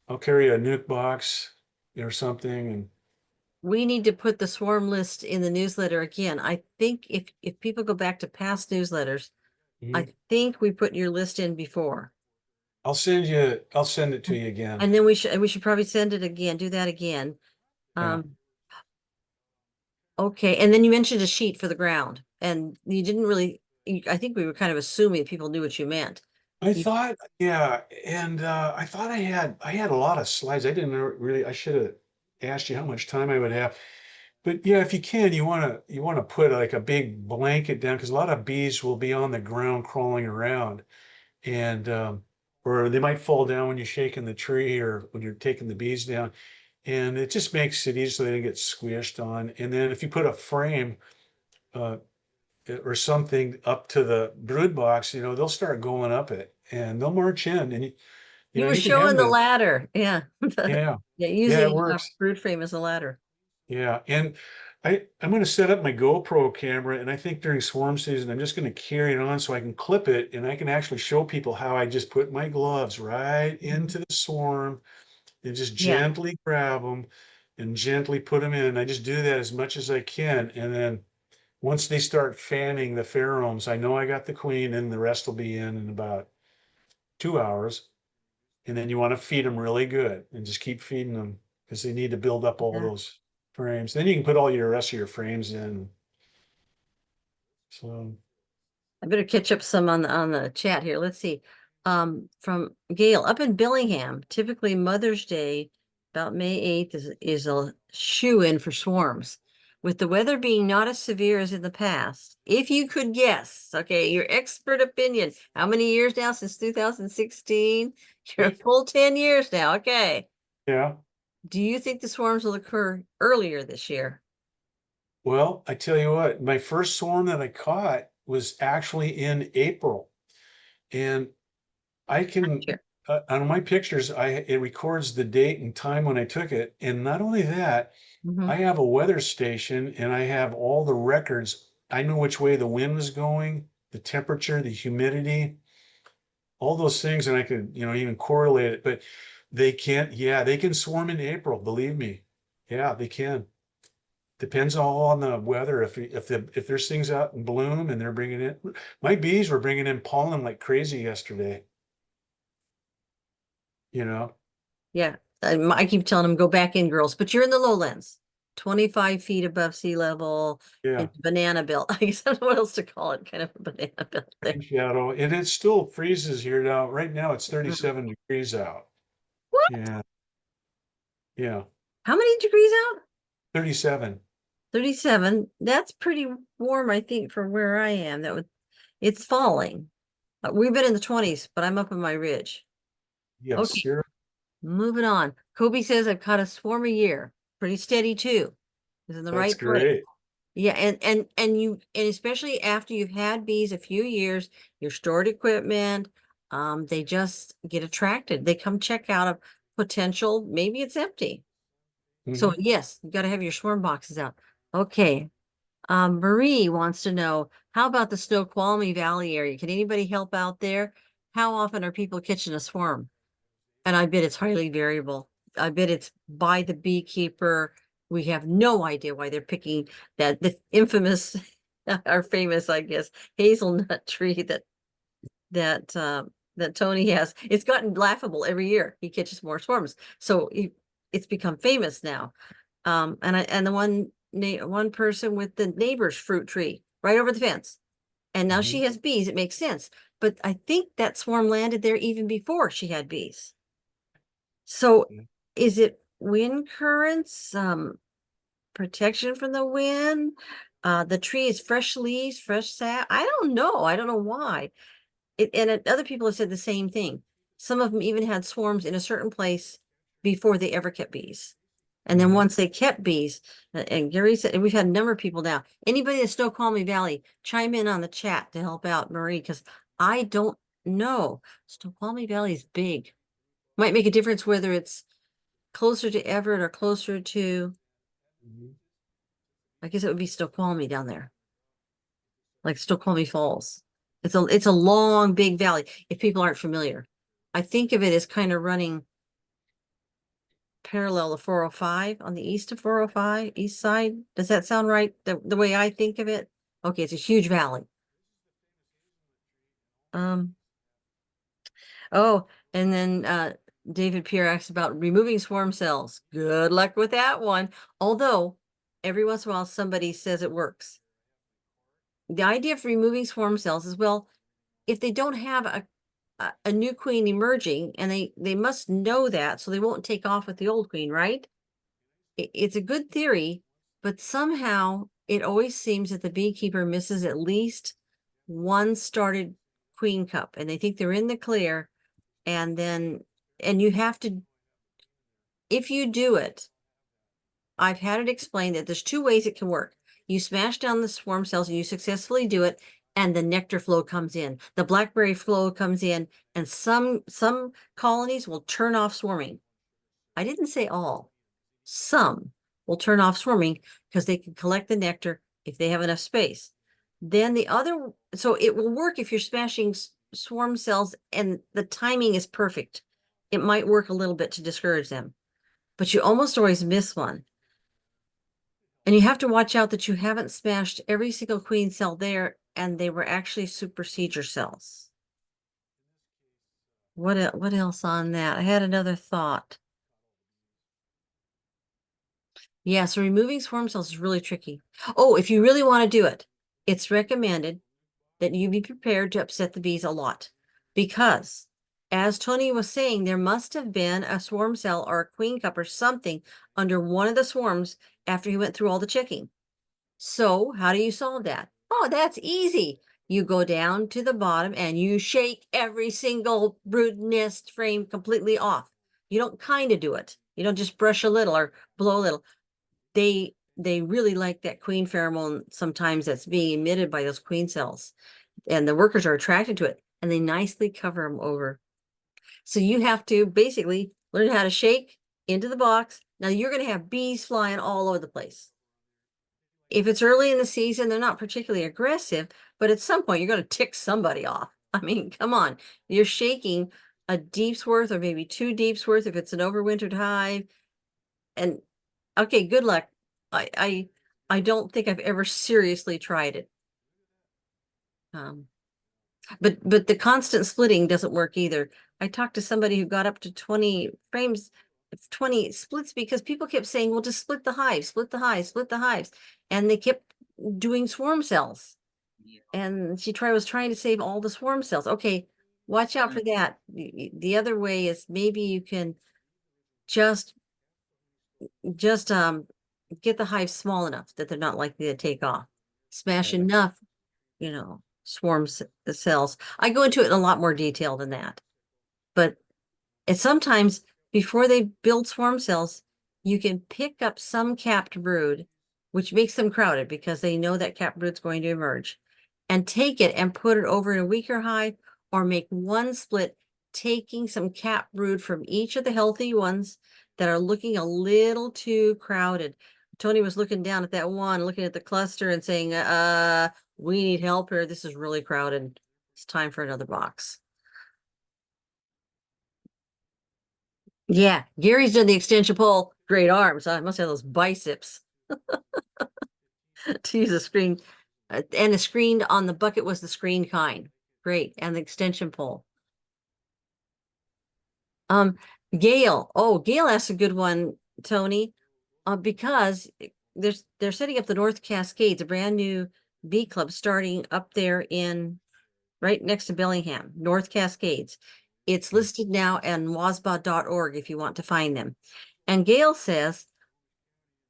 I'll carry a nuke box or something and We need to put the swarm list in the newsletter again. I think if people go back to past newsletters, Mhm. I think we put your list in before. I'll send it to you again. And then we should probably send it again, do that again. Yeah. Um, okay, and then you mentioned a sheet for the ground, and you didn't really, I think we were kind of assuming people knew what you meant. I You, thought, yeah, and I thought I had a lot of slides. I didn't really, I should have asked you how much time I would have. But yeah, if you can, you want to put like a big blanket down because a lot of bees will be on the ground crawling around, and or they might fall down when you're shaking the tree or when you're taking the bees down, and it just makes it easy so they don't get squished on. And then if you put a frame uh, or something up to the brood box, you know, they'll start going up it and they'll march in, and you you know were you can have showing the the ladder, yeah. yeah Yeah, yeah it using a works. brood frame as a ladder. Yeah, and I'm going to set up my GoPro camera, and I think during swarm season, I'm just going to carry it on so I can clip it, and I can actually show people how I just put my gloves right Mhm. into the swarm and just Yeah, gently grab them and gently put them in. I just do that as much as I can, and then once they start fanning the pheromones, I know I got the queen, and the rest will be in about 2 hours. And then you want to feed them really good and just keep feeding them because they need to build up all yeah. those frames. Then you can put all your rest of your frames in. So I better catch up some on the chat here. Let's see. From Gail, up in Billingham, typically Mother's Day, about May 8th is a shoe-in for swarms. With the weather being not as severe as in the past, if you could guess, okay, your expert opinion, how many years now since 2016? You're a eight, full 10 years now. Okay. yeah. Do you think the swarms will occur earlier this year? Well, I tell you what, my first swarm that I caught was actually in April. And I can, Sure. on my pictures, it records the date and time when I took it. And not only that, Mm-hmm. I have a weather station and I have all the records. I know which way the wind was going, the temperature, the humidity, all those things, and I could, you know, even correlate it. But they can't, yeah, they can swarm in April, believe me. Yeah, they can. Depends all on the weather. If there's things out in bloom and they're bringing in, my bees were bringing in pollen like crazy yesterday, you know? Yeah, I keep telling them go back in, girls, but you're in the lowlands, 25 feet above sea level in Yeah, banana belt. I guess I don't know what else to call it, kind of a banana belt there. shadow. And it still freezes here now. Right now it's Mm. 37 degrees out. What? Yeah, yeah, How many degrees out? 37. 37. That's pretty warm, I think, for where I am. It's falling. We've been in the 20s, but I'm up on my ridge. Yes, Okay, you're, moving on. Kobe says I've caught a swarm a year. Pretty steady too. Is in the that's right place. great. Yeah, and especially after you've had bees a few years, your stored equipment, they just get attracted. They come check out a potential, maybe it's empty. So Mhm. yes, you got to have your swarm boxes out. Okay. Marie wants to know, how about the Snoqualmie Valley area? Can anybody help out there? How often are people catching a swarm? And I bet it's highly variable. I bet it's by the beekeeper. We have no idea why they're picking the infamous or famous, I guess, hazelnut tree that that Tony has. It's gotten laughable every year. He catches more swarms. So it's become famous now. And the one person with the neighbor's fruit tree right over the fence. And now she Mhm. has bees. It makes sense. But I think that swarm landed there even before she had bees. So Yeah. is it wind currents, protection from the wind? The tree is fresh leaves, fresh sap. I don't know. I don't know why. Other people have said the same thing. Some of them even had swarms in a certain place before they ever kept bees. And then Mhm. once they kept bees, and Gary said, and we've had a number of people now. Anybody in Snoqualmie Valley, chime in on the chat to help out Marie, because I don't know. Snoqualmie Valley is big. Might make a difference whether it's closer to Everett or closer to, Mhm. I guess it would be Snoqualmie down there, like Snoqualmie Falls. It's a long, big valley if people aren't familiar. I think of it as kind of running. parallel to 405 on the east of 405, east side. Does that sound right? The way I think of it? Okay, it's a huge valley. Oh, and then David Pierre asks about removing swarm cells. Good luck with that one. Although every once in a while somebody says it works. The idea of removing swarm cells is, well, if they don't have a new queen emerging, and they must know that, so they won't take off with the old queen, right? It's a good theory, but somehow it always seems that the beekeeper misses at least one started queen cup, and they think they're in the clear, and you have to, if you do it, I've had it explained that there's two ways it can work. You smash down the swarm cells and you successfully do it, and the nectar flow comes in. The blackberry flow comes in, and some colonies will turn off swarming. I didn't say all. Some will turn off swarming because they can collect the nectar if they have enough space. Then the other, so it will work if you're smashing swarm cells and the timing is perfect. It might work a little bit to discourage them, but you almost always miss one. And you have to watch out that you haven't smashed every single queen cell there and they were actually supersedure cells. What else on that? I had another thought. Yeah, so removing swarm cells is really tricky. Oh, if you really want to do it, it's recommended that you be prepared to upset the bees a lot, because as Tony was saying, there must have been a swarm cell or a queen cup or something under one of the swarms after he went through all the checking. So how do you solve that? Oh, that's easy. You go down to the bottom and you shake every single brood nest frame completely off. You don't kind of do it. You don't just brush a little or blow a little. They really like that queen pheromone sometimes that's being emitted by those queen cells, and the workers are attracted to it, and they nicely cover them over. So you have to basically learn how to shake into the box. Now you're going to have bees flying all over the place. If it's early in the season, they're not particularly aggressive, but at some point you're going to tick somebody off. I mean, come on, you're shaking a deep's worth or maybe 2 deeps worth if it's an overwintered hive. And okay, good luck. I don't think I've ever seriously tried it. But the constant splitting doesn't work either. I talked to somebody who got up to 20 frames, 20 splits, because people kept saying, well, just split the hives, split the hives, split the hives. And they kept doing swarm cells. And she was trying to save all the swarm cells. Okay, watch out for that. The other way is maybe you can just get the hive small enough that they're not likely to take off. Smash enough, swarms the cells. I go into it in a lot more detail than that. But it's sometimes before they build swarm cells, you can pick up some capped brood, which makes them crowded because they know that capped brood's going to emerge, and take it and put it over in a weaker hive, or make one split, taking some capped brood from each of the healthy ones that are looking a little too crowded. Tony was looking down at that one, looking at the cluster and saying, we need help here. This is really crowded. It's time for another box. Yeah, Gary's done the extension pole. Great arms. I must have those biceps to use a screen. And the screen on the bucket was the screen kind. Great. And the extension pole. Gail. Oh, Gail asked a good one, Tony. Because they're setting up the North Cascades, a brand new bee club starting up there in right next to Bellingham, North Cascades. It's listed now on wasba.org if you want to find them. And Gail says,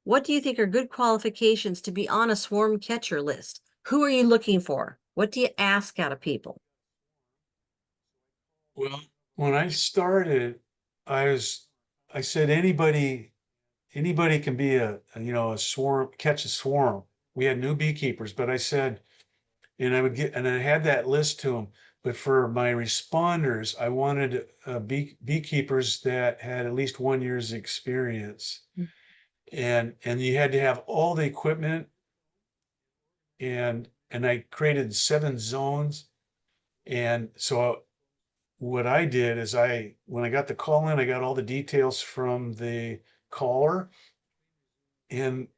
what do you think are good qualifications to be on a swarm catcher list? Who are you looking for? What do you ask out of people? Well, when I started, I said anybody can be a swarm, catch a swarm. We had new beekeepers, but I said, and I had that list to them. But for my responders, I wanted beekeepers that had at least 1 year's experience, and you had to have all the equipment, and I created 7 zones, and so what I did is when I got the call in, I got all the details from the caller and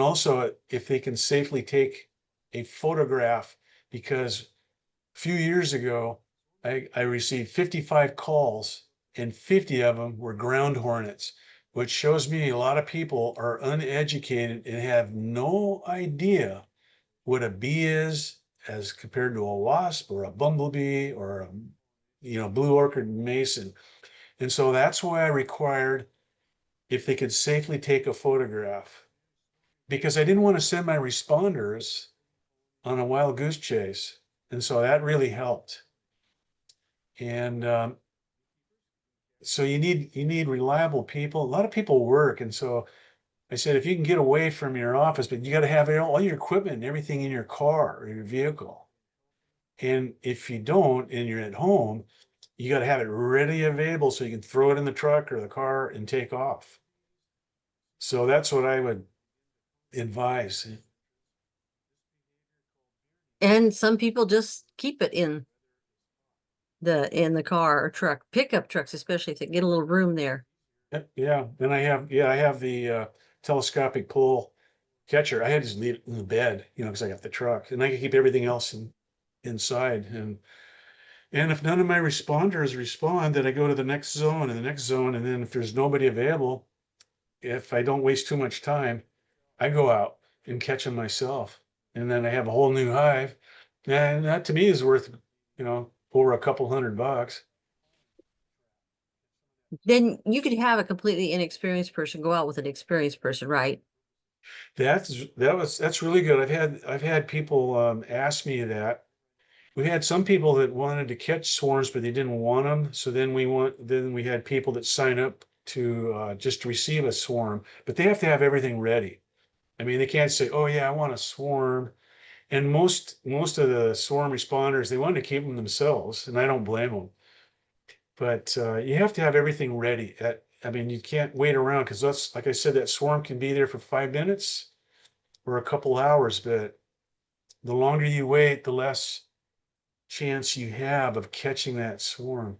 also if they can safely take a photograph, because a few years ago, I received 55 calls and 50 of them were ground hornets, which shows me a lot of people are uneducated and have no idea what a bee is as compared to a wasp or a bumblebee or a, blue orchid mason. And so that's why I required if they could safely take a photograph, because I didn't want to send my responders on a wild goose chase. And so that really helped. And so you need reliable people. A lot of people work, and so I said if you can get away from your office, but you got to have all your equipment and everything in your car or your vehicle. And if you don't, and you're at home, you got to have it ready available so you can throw it in the truck or the car and take off. So that's what I would advise. And some people just keep it in the car or truck, pickup trucks, especially if they get a little room there. Yeah, and I have the telescopic pole catcher. I had to just leave it in the bed, because I got the truck, and I can keep everything else inside. And if none of my responders respond, then I go to the next zone and the next zone, and then if there's nobody available, if I don't waste too much time, I go out and catch them myself, and then I have a whole new hive, and that to me is worth, over a couple $100. Then you could have a completely inexperienced person go out with an experienced person, right? That's really good. I've had people ask me that. We had some people that wanted to catch swarms, but they didn't want them. So then we had people that sign up to just receive a swarm, but they have to have everything ready. I mean, they can't say, "Oh yeah, I want a swarm." And most of the swarm responders, they want to keep them themselves, and I don't blame them. But you have to have everything ready. I mean, you can't wait around, because that's like I said, that swarm can be there for 5 minutes or a couple hours, but the longer you wait, the less chance you have of catching that swarm.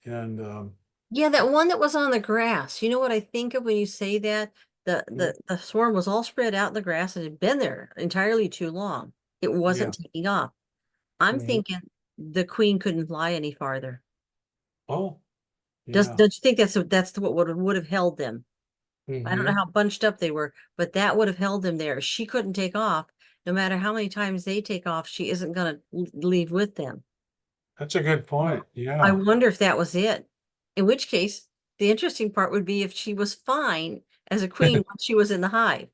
And Yeah, that one that was on the grass. You know what I think of when you say that? The yeah, the the swarm was all spread out in the grass and had been there entirely too long. It yeah. wasn't taking off. I'm Mhm. thinking the queen couldn't fly any farther. Oh, Does yeah. don't you think that's what would have held them? I don't know Hmm. how bunched up they were, but that would have held them there. She couldn't take off. No matter how many times they take off, she isn't going to leave with them. That's a good Well, point. I Yeah. wonder if that was it. In which case, the interesting part would be if she was fine as a queen once she was in the hive.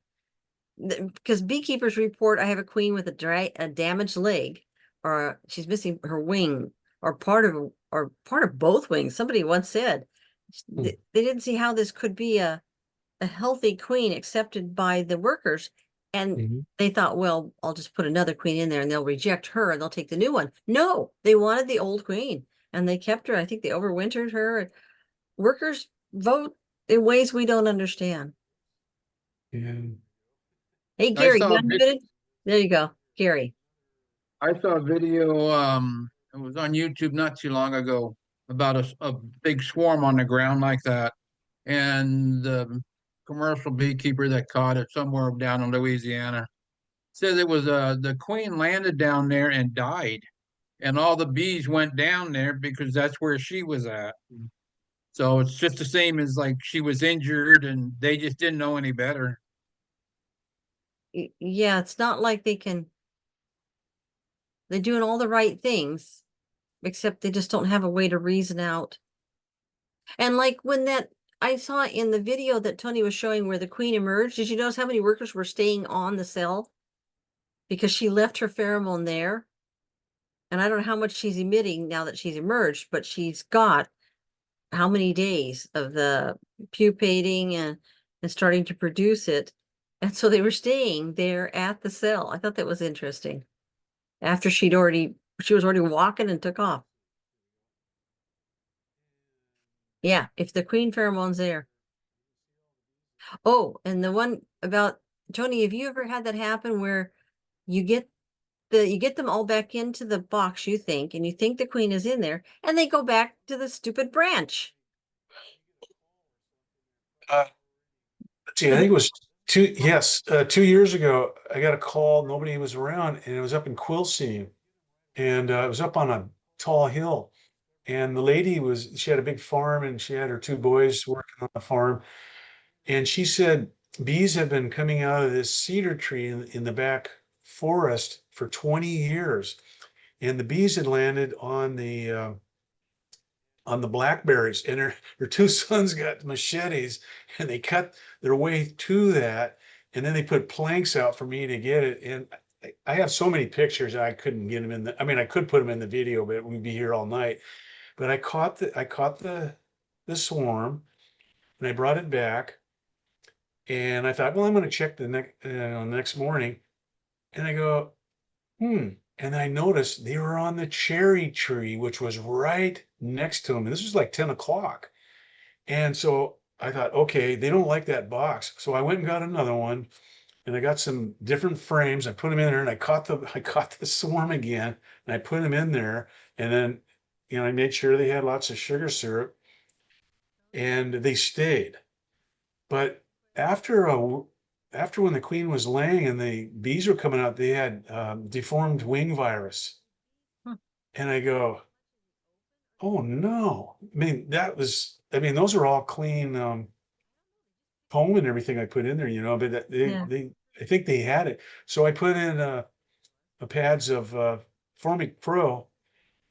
Because beekeepers report I have a queen with a damaged leg, or she's missing her wing, or part of both wings. Somebody once said they didn't see how this could be a healthy queen accepted by the workers. And Mhm. they thought, well, I'll just put another queen in there and they'll reject her and they'll take the new one. No, they wanted the old queen and they kept her. I think they overwintered her. Workers vote in ways we don't understand. Yeah. Hey, I Gary, you saw a vid unmuted? There you go, Gary. I saw a video, it was on YouTube not too long ago about a big swarm on the ground like that. And the commercial beekeeper that caught it somewhere down in Louisiana says it was the queen landed down there and died. And all the bees went down there because that's where she was at. So it's just the same as like she was injured and they just didn't know any better. Yeah, it's not like they're doing all the right things, except they just don't have a way to reason out. And like when that I saw in the video that Tony was showing where the queen emerged, did you notice how many workers were staying on the cell because she left her pheromone there? And I don't know how much she's emitting now that she's emerged, but she's got how many days of the pupating and starting to produce it. And so they were staying there at the cell. I thought that was interesting. After she was already walking and took off. Yeah, if the queen pheromone's there. Oh, and the one about Tony, have you ever had that happen where you get you get them all back into the box, you think, and you think the queen is in there, and they go back to the stupid branch. Uh, let's see, I think it was 2 years ago, I got a call, nobody was around, and it was up in Quilcene. And it was up on a tall hill. And the lady she had a big farm and she had her two boys working on the farm. And she said bees have been coming out of this cedar tree in the back forest for 20 years. And the bees had landed on the blackberries, and her two sons got machetes and they cut their way to that. And then they put planks out for me to get it. And I have so many pictures, I couldn't get them in I mean, I could put them in the video, but we'd be here all night. But I caught the swarm and I brought it back. And I thought, well, I'm going to check the next morning. And I go, hmm. And I noticed they were on the cherry tree, which was right next to them. And this was like 10 o'clock. And so I thought, okay, they don't like that box. So I went and got another one and I got some different frames. I put them in there and I caught the swarm again and I put them in there. And then, I made sure they had lots of sugar syrup and they stayed. But after after when the queen was laying and the bees were coming out, they had deformed wing virus. Hmm. And I go, oh no. I mean, those are all clean foam and everything I put in there, but Yeah. I think they had it. So I put in a pads of Formic Pro.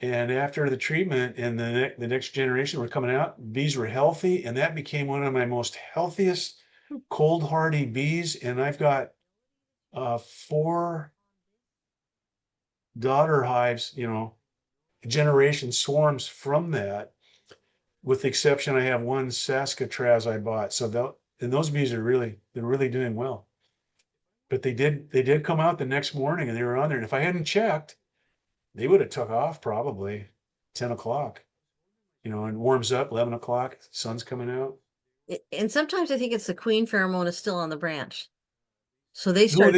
And after the treatment and the next generation were coming out, bees were healthy. And that became one of my most healthiest cold hardy bees. And I've got 4 daughter hives, generation swarms from that. With the exception, I have one Saskatraz I bought. And those bees they're really doing well. But they did come out the next morning and they were on there. And if I hadn't checked, they would have took off probably 10 o'clock, and warms up 11 o'clock, sun's coming out. And sometimes I think it's the queen pheromone is still on the branch. So they No, start,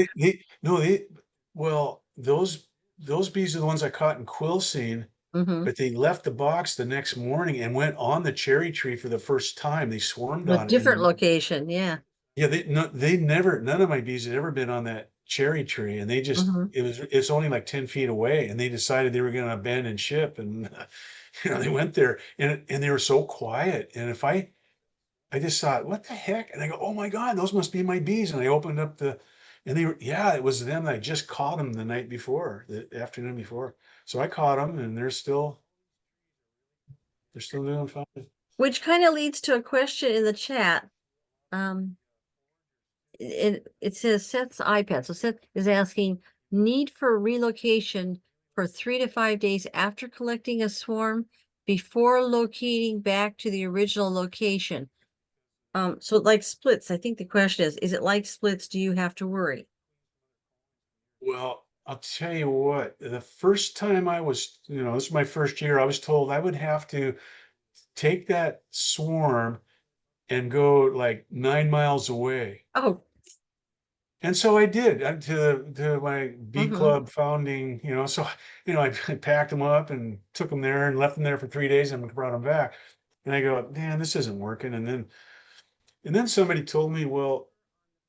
no, well, those bees are the ones I caught in Quilcene, Mhm. but they left the box the next morning and went on the cherry tree for the first time. They swarmed A on it. different location. Yeah. Yeah, none of my bees had ever been on that cherry tree, and Mhm. it's only like 10 feet away, and they decided they were going to abandon ship, and they went there, and they were so quiet, and I just thought, what the heck? And I go, oh my God, those must be my bees, and I opened up and yeah, it was them. I just caught them the afternoon before, so I caught them, and they're still doing fine. Which kind of leads to a question in the chat. Um, it says Seth's iPad. So Seth is asking, need for relocation for 3 to 5 days after collecting a swarm before locating back to the original location. So like splits, I think the question is it like splits? Do you have to worry? Well, I'll tell you what, the first time this is my first year, I was told I would have to take that swarm and go like 9 miles away. Oh, And so I did to my bee mhm. club founding, so, I packed them up and took them there and left them there for 3 days and brought them back. And I go, man, this isn't working. And then somebody told me, well,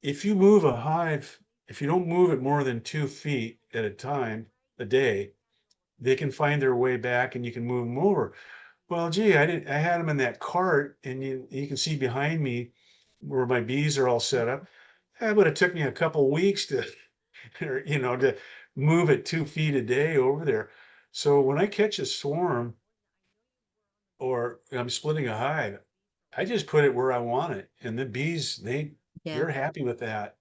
if you move a hive, if you don't move it more than 2 feet at a time a day, they can find their way back and you can move them over. Well, gee, I had them in that cart, and you can see behind me where my bees are all set up. That would have took me a couple weeks to, to move it 2 feet a day over there. So when I catch a swarm or I'm splitting a hive, I just put it where I want it, and the bees Yeah. they're happy with that.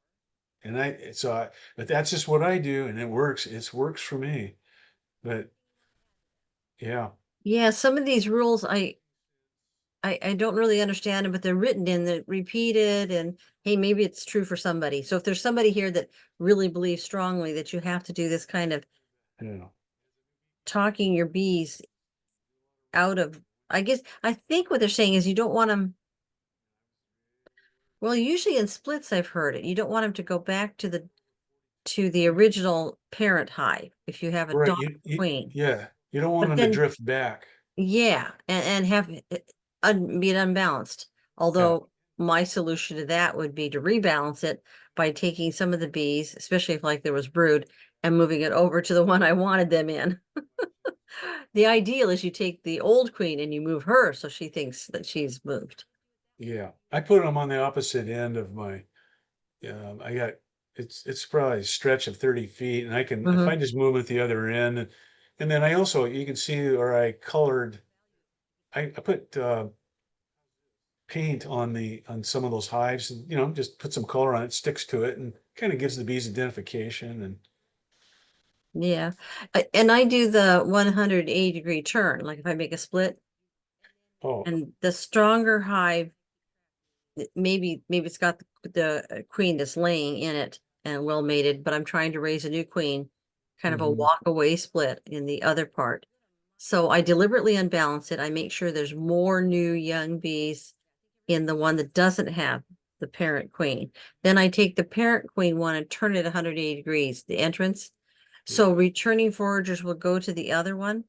But that's just what I do, and it works. It works for me. But yeah. Yeah, some of these rules I don't really understand them, but they're written in the repeated and hey, maybe it's true for somebody. So if there's somebody here that really believes strongly that you have to do this kind of Yeah. talking your bees out of, I think what they're saying is you don't want them, well, usually in splits I've heard it. You don't want them to go back to to the original parent hive if you have a Right, daughter queen. yeah, you don't want But them to then, drift back. yeah, and have it be unbalanced. Although my solution to that would be to rebalance it by taking some of the bees, especially if like there was brood, and moving it over to the one I wanted them in. The ideal is you take the old queen and you move her so she thinks that she's moved. Yeah, I put them on the opposite end of my, I got, it's probably a stretch of 30 feet, and I can, if I just move at the other end, and then I also, you can see where I colored, I put paint on some of those hives, and just put some color on it, sticks to it, and kind of gives the bees identification. And Yeah. And I do the 180-degree turn, like if I make a split, oh, and the stronger hive, maybe it's got the queen that's laying in it and well mated, but I'm trying to raise a new queen, kind of a mhm, walk away split in the other part. So I deliberately unbalance it. I make sure there's more new young bees in the one that doesn't have the parent queen. Then I take the parent queen one and turn it 180 degrees, the entrance. So yeah, returning foragers will go to the other one,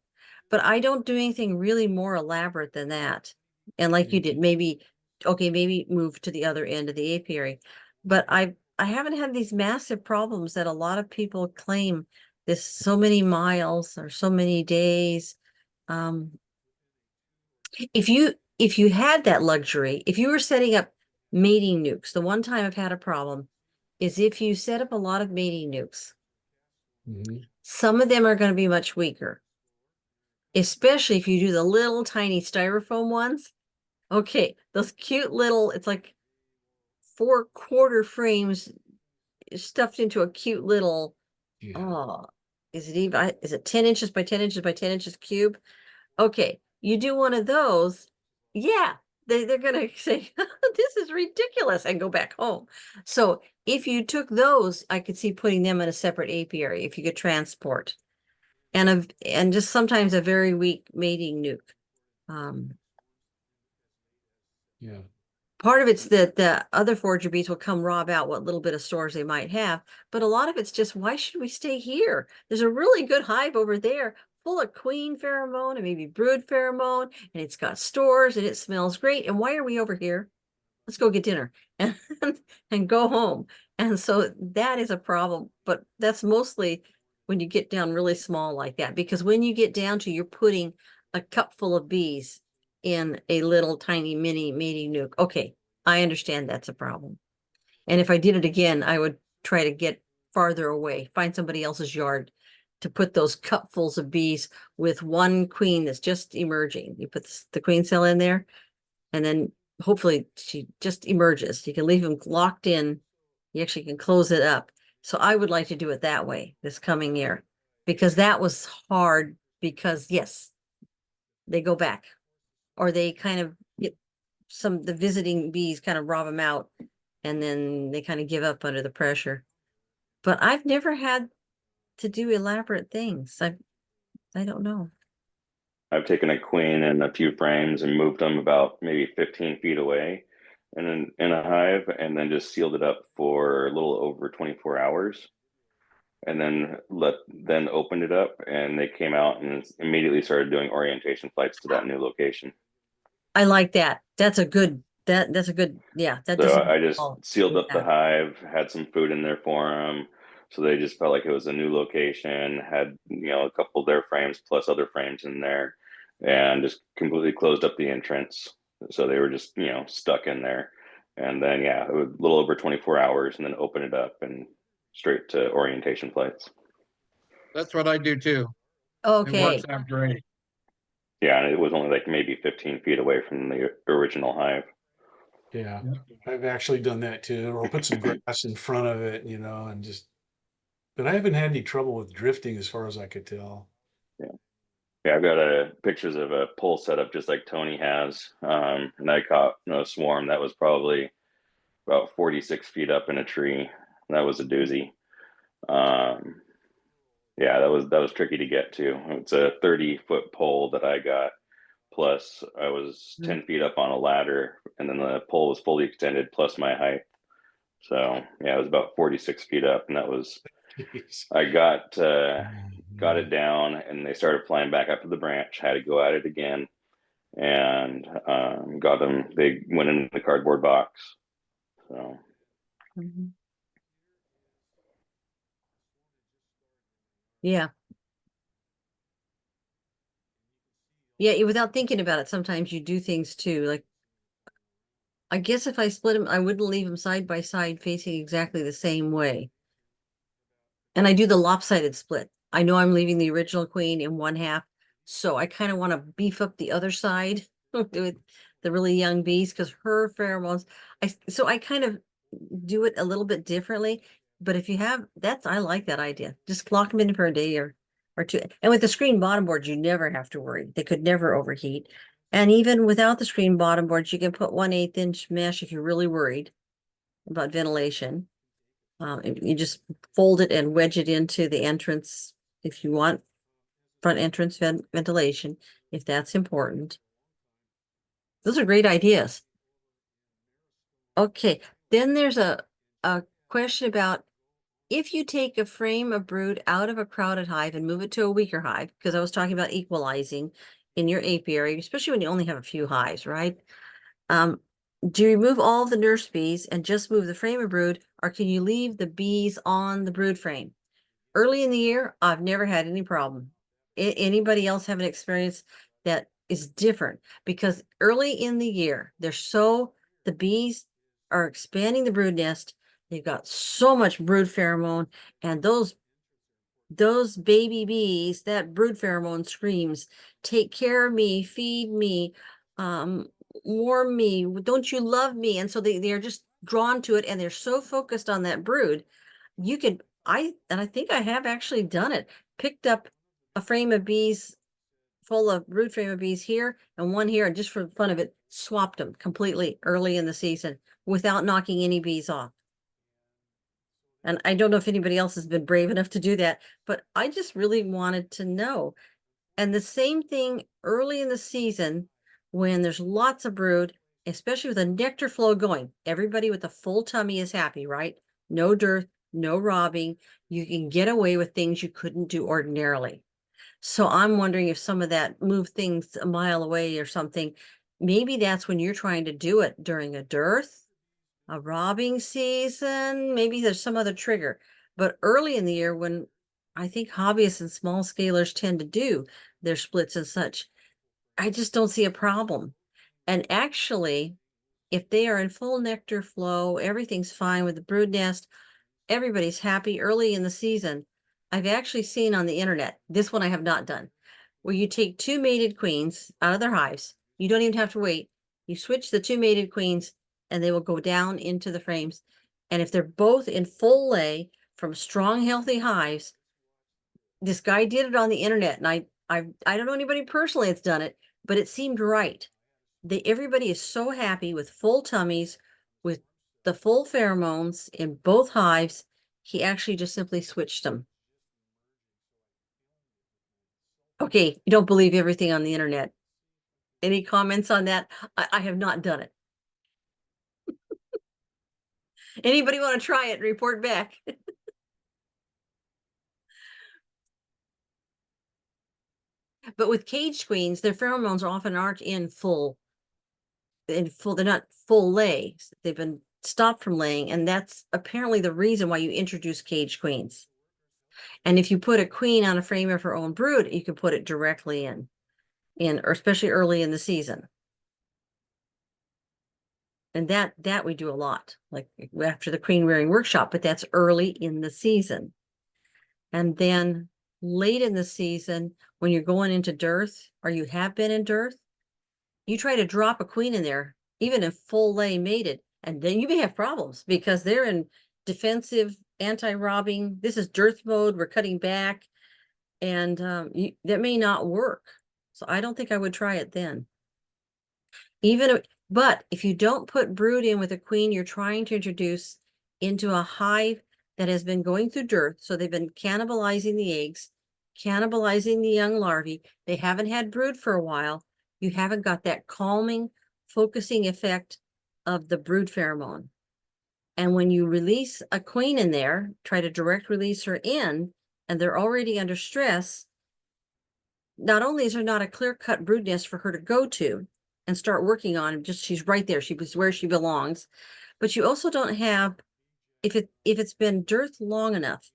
but I don't do anything really more elaborate than that. And like you yeah, did, maybe, okay, maybe move to the other end of the apiary. But I haven't had these massive problems that a lot of people claim, this so many miles or so many days. Um, if you had that luxury, if you were setting up mating nukes, the one time I've had a problem is if you set up a lot of mating nukes, mhm, some of them are going to be much weaker, especially if you do the little tiny styrofoam ones. Okay, those cute little, it's like 4/4 frames stuffed into a cute little, yeah, oh, is it 10 inches by 10 inches by 10 inches cube? Okay, you do one of those, yeah, they're gonna say, this is ridiculous, and go back home. So if you took those, I could see putting them in a separate apiary if you could transport. And just sometimes a very weak mating nuke. Um, yeah, Part of it's that the other forager bees will come rob out what little bit of stores they might have, but a lot of it's just, why should we stay here? There's a really good hive over there full of queen pheromone and maybe brood pheromone, and it's got stores and it smells great. And why are we over here? Let's go get dinner and and go home. And so that is a problem, but that's mostly when you get down really small like that, because when you get down to, you're putting a cup full of bees in a little tiny mini mating nuke. Okay, I understand that's a problem. And if I did it again, I would try to get farther away, find somebody else's yard to put those cupfuls of bees with one queen that's just emerging. You put the queen cell in there, and then hopefully she just emerges. You can leave them locked in. You actually can close it up. So I would like to do it that way this coming year, because that was hard, because yes, they go back, or they kind of get the visiting bees kind of rob them out, and then they kind of give up under the pressure. But I've never had to do elaborate things. I don't know. I've taken a queen and a few frames and moved them about maybe 15 feet away and then in a hive and then just sealed it up for a little over 24 hours and then opened it up and they came out and immediately started doing orientation flights to that new location. I like that. That's a good, yeah, that So doesn't I just fall. sealed up the Yeah. hive, had some food in there for them. So they just felt like it was a new location, had, a couple of their frames plus other frames in there and just completely closed up the entrance. So they were just, stuck in there. And then, yeah, it was a little over 24 hours and then open it up and straight to orientation flights. That's what I do too. It works Okay. out great. Yeah, and it was only like maybe 15 feet away from the original hive. yeah. Yeah. I've actually done that too, or put some grass in front of it, and just, but I haven't had any trouble with drifting as far as I could tell. Yeah. Yeah, I've got pictures of a pole setup just like Tony has, and I caught a swarm that was probably about 46 feet up in a tree. That was a doozy. Um, yeah, that was tricky to get to. It's a 30-foot pole that I got. Plus, I was Mm. 10 feet up on a ladder, and then the pole was fully extended plus my height. So yeah, it was about 46 feet up, and that was I got it down, and they started flying back up to the branch. Had to go at it again, and got them. They went in the cardboard box. So Mhm. Yeah. Yeah, without thinking about it, sometimes you do things too. Like, I guess if I split them, I wouldn't leave them side by side facing exactly the same way. And I do the lopsided split. I know I'm leaving the original queen in one half, so I kind of want to beef up the other side with the really young bees because her pheromones. So I kind of do it a little bit differently. But if you have I like that idea. Just lock them in for a day or two. And with the screen bottom boards, you never have to worry. They could never overheat. And even without the screen bottom boards, you can put 1/8 inch mesh if you're really worried about ventilation. You just fold it and wedge it into the entrance if you want front entrance ventilation, if that's important. Those are great ideas. Okay, then there's a question about if you take a frame of brood out of a crowded hive and move it to a weaker hive, because I was talking about equalizing in your apiary, especially when you only have a few hives, right? Do you remove all the nurse bees and just move the frame of brood, or can you leave the bees on the brood frame? Early in the year, I've never had any problem. Anybody else have an experience that is different? Because early in the year, the bees are expanding the brood nest. They've got so much brood pheromone, and those baby bees, that brood pheromone screams, take care of me, feed me, um, warm me, don't you love me? And so they are just drawn to it, and they're so focused on that brood. You could, I think I have actually done it, picked up a frame of bees full of brood frame of bees here and one here, and just for the fun of it, swapped them completely early in the season without knocking any bees off. And I don't know if anybody else has been brave enough to do that, but I just really wanted to know. And the same thing early in the season when there's lots of brood, especially with a nectar flow going. Everybody with a full tummy is happy, right? No dearth, no robbing. You can get away with things you couldn't do ordinarily. So I'm wondering if some of that move things a mile away or something. Maybe that's when you're trying to do it during a dearth, a robbing season, maybe there's some other trigger. But early in the year, when I think hobbyists and small scalers tend to do their splits and such, I just don't see a problem. And actually, if they are in full nectar flow, everything's fine with the brood nest, everybody's happy early in the season. I've actually seen on the internet, this one I have not done, where you take two mated queens out of their hives. You don't even have to wait. You switch the two mated queens and they will go down into the frames. And if they're both in full lay from strong, healthy hives, this guy did it on the internet, and I don't know anybody personally that's done it, but it seemed right. Everybody is so happy with full tummies, with the full pheromones in both hives. He actually just simply switched them. Okay, you don't believe everything on the internet. Any comments on that? I have not done it. Anybody want to try it and report back? But with caged queens, their pheromones often aren't in full, they're not full lay. They've been stopped from laying, and that's apparently the reason why you introduce caged queens. And if you put a queen on a frame of her own brood, you can put it directly or especially early in the season. And that we do a lot, like after the queen rearing workshop, but that's early in the season. And then late in the season, when you're going into dearth, or you have been in dearth, you try to drop a queen in there, even if full lay mated, and then you may have problems because they're in defensive, anti-robbing. This is dearth mode. We're cutting back, and that may not work. So I don't think I would try it then. But if you don't put brood in with a queen you're trying to introduce into a hive that has been going through dearth, so they've been cannibalizing the eggs, cannibalizing the young larvae, they haven't had brood for a while, you haven't got that calming, focusing effect of the brood pheromone. And when you release a queen in there, try to direct release her in, and they're already under stress, not only is there not a clear-cut brood nest for her to go to and start working on, just she's right there, she was where she belongs, but you also don't have, if it's been dearth long enough,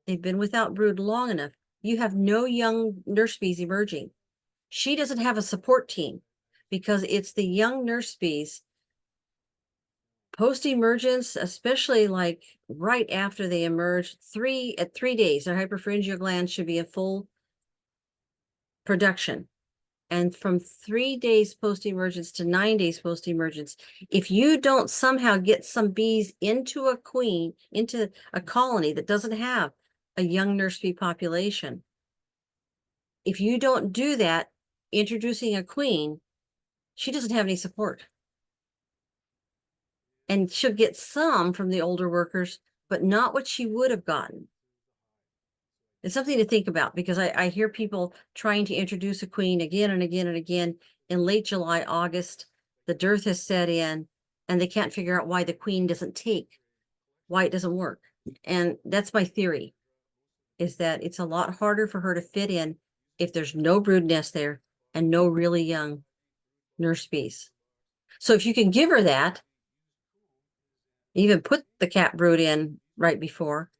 they've been without brood long enough, you have no young nurse bees emerging. She doesn't have a support team because it's the young nurse bees post-emergence, especially like right after they emerge, at 3 days, their hyperpharyngeal glands should be in full production. And from 3 days post-emergence to 9 days post-emergence, if you don't somehow get some bees into a queen, into a colony that doesn't have a young nurse bee population, if you don't do that, introducing a queen, she doesn't have any support. And she'll get some from the older workers, but not what she would have gotten. It's something to think about because I hear people trying to introduce a queen again and again and again in late July, August. The dearth has set in and they can't figure out why the queen doesn't take, why it doesn't work. And that's my theory, is that it's a lot harder for her to fit in if there's no brood nest there and no really young nurse bees. So if you can give her that, even put the cap brood in right before,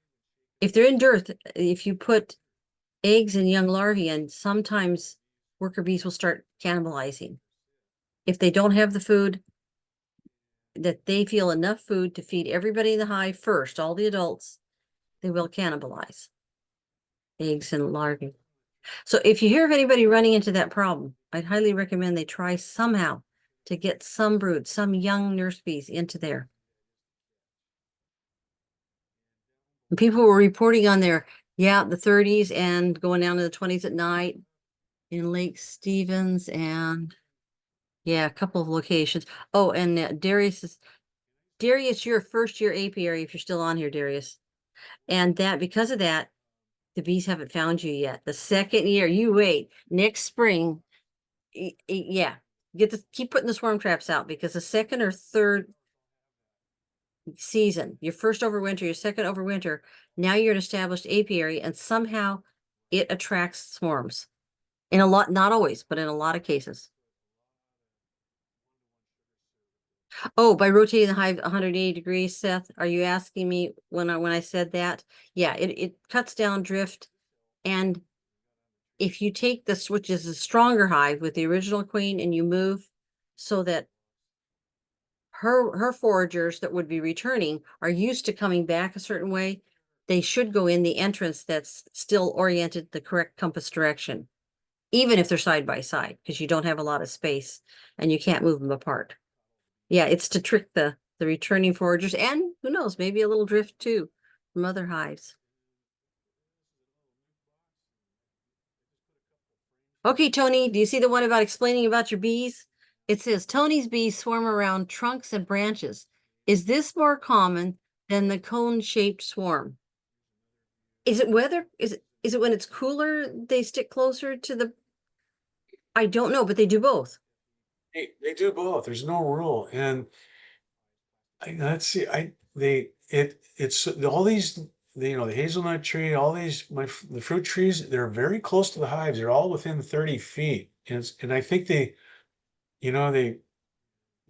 if they're in dearth, if you put eggs and young larvae in, sometimes worker bees will start cannibalizing. If they don't have the food, that they feel enough food to feed everybody in the hive first, all the adults, they will cannibalize eggs and larvae. So if you hear of anybody running into that problem, I'd highly recommend they try somehow to get some brood, some young nurse bees into there. And people were reporting on their, the 30s and going down to the 20s at night in Lake Stevens and a couple of locations. Oh, and Darius, your first year apiary, if you're still on here, Darius. And that, because of that, the bees haven't found you yet. The second year, you wait, next spring, keep putting the swarm traps out because the second or third season, your first overwinter, your second overwinter, now you're an established apiary and somehow it attracts swarms. In a lot, not always, but in a lot of cases. Oh, by rotating the hive 180 degrees, Seth, are you asking me when I said that? Yeah, it cuts down drift. And if you take this, which is a stronger hive with the original queen, and you move so that her foragers that would be returning are used to coming back a certain way, they should go in the entrance that's still oriented the correct compass direction, even if they're side by side, because you don't have a lot of space and you can't move them apart. Yeah, it's to trick the returning foragers, and who knows, maybe a little drift too from other hives. Okay, Tony, do you see the one about explaining about your bees? It says Tony's bees swarm around trunks and branches. Is this more common than the cone-shaped swarm? Is it weather? Is it when it's cooler they stick closer to the? I don't know, but they do both. They do both. There's no rule. And let's see, it's all these, the hazelnut tree, all these, the fruit trees, they're very close to the hives. They're all within 30 feet. And I think they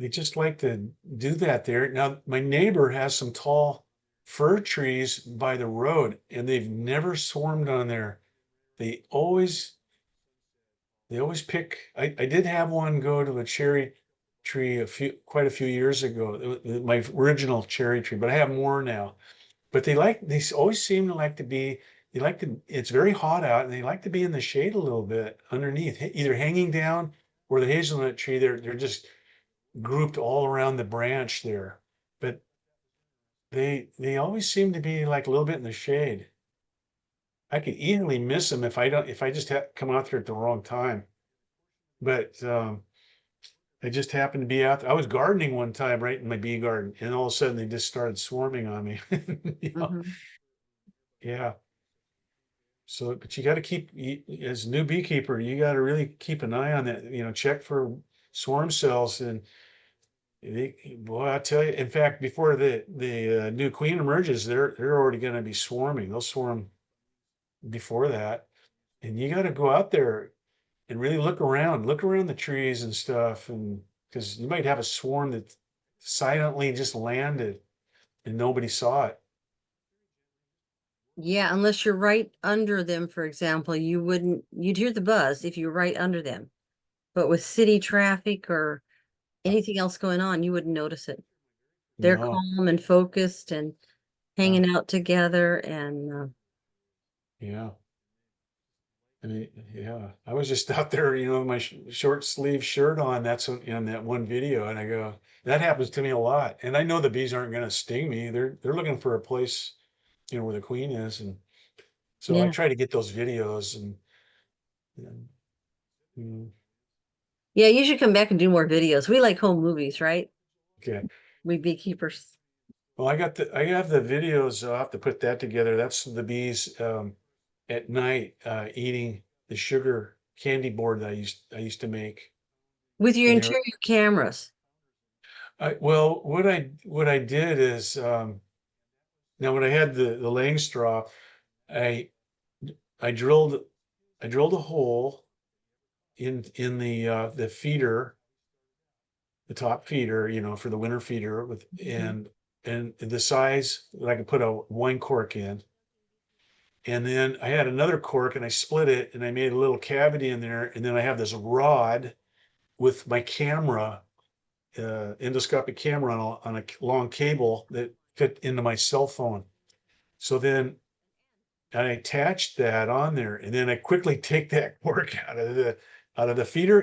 just like to do that there. Now, my neighbor has some tall fir trees by the road and they've never swarmed on there. They always pick. I did have one go to a cherry tree quite a few years ago, my original cherry tree, but I have more now. But they always seem to like to be, it's very hot out and they like to be in the shade a little bit underneath, either hanging down or the hazelnut tree. They're just grouped all around the branch there. But they always seem to be like a little bit in the shade. I could easily miss them if I just come out there at the wrong time. But I just happened to be out there. I was gardening one time right in my bee garden, and all of a sudden they just started swarming on me. Yeah. So, but you got to as a new beekeeper, you got to really keep an eye on that, check for swarm cells. And Boy, I tell you, in fact, before the new queen emerges, they're already going to be swarming. They'll swarm before that, and you got to go out there and really look around the trees and stuff, and because you might have a swarm that silently just landed and nobody saw it. Yeah, unless you're right under them, for example, you'd hear the buzz if you're right under them. But with city traffic or anything else going on, you wouldn't notice it. They're No, calm and focused and hanging out together and yeah. I mean, yeah, I was just out there, my short sleeve shirt on. That's in that one video, and I go, that happens to me a lot. And I know the bees aren't going to sting me. They're looking for a place, where the queen is, and so I yeah. try to get those videos and mm, Yeah, you should come back and do more videos. We like home movies, right? okay. We beekeepers. Well, I have the videos. I'll have to put that together. That's the bees at night eating the sugar candy board that I used to make. With your And they're interior cameras. well, what I did is now when I had the laying straw, I I drilled I drilled a hole in the feeder, the top feeder, for the winter feeder with and the size that I could put a wine cork in. And then I had another cork and I split it and I made a little cavity in there. And then I have this rod with my camera, endoscopic camera on a long cable that fit into my cell phone. So then I attached that on there and then I quickly take that cork out of the feeder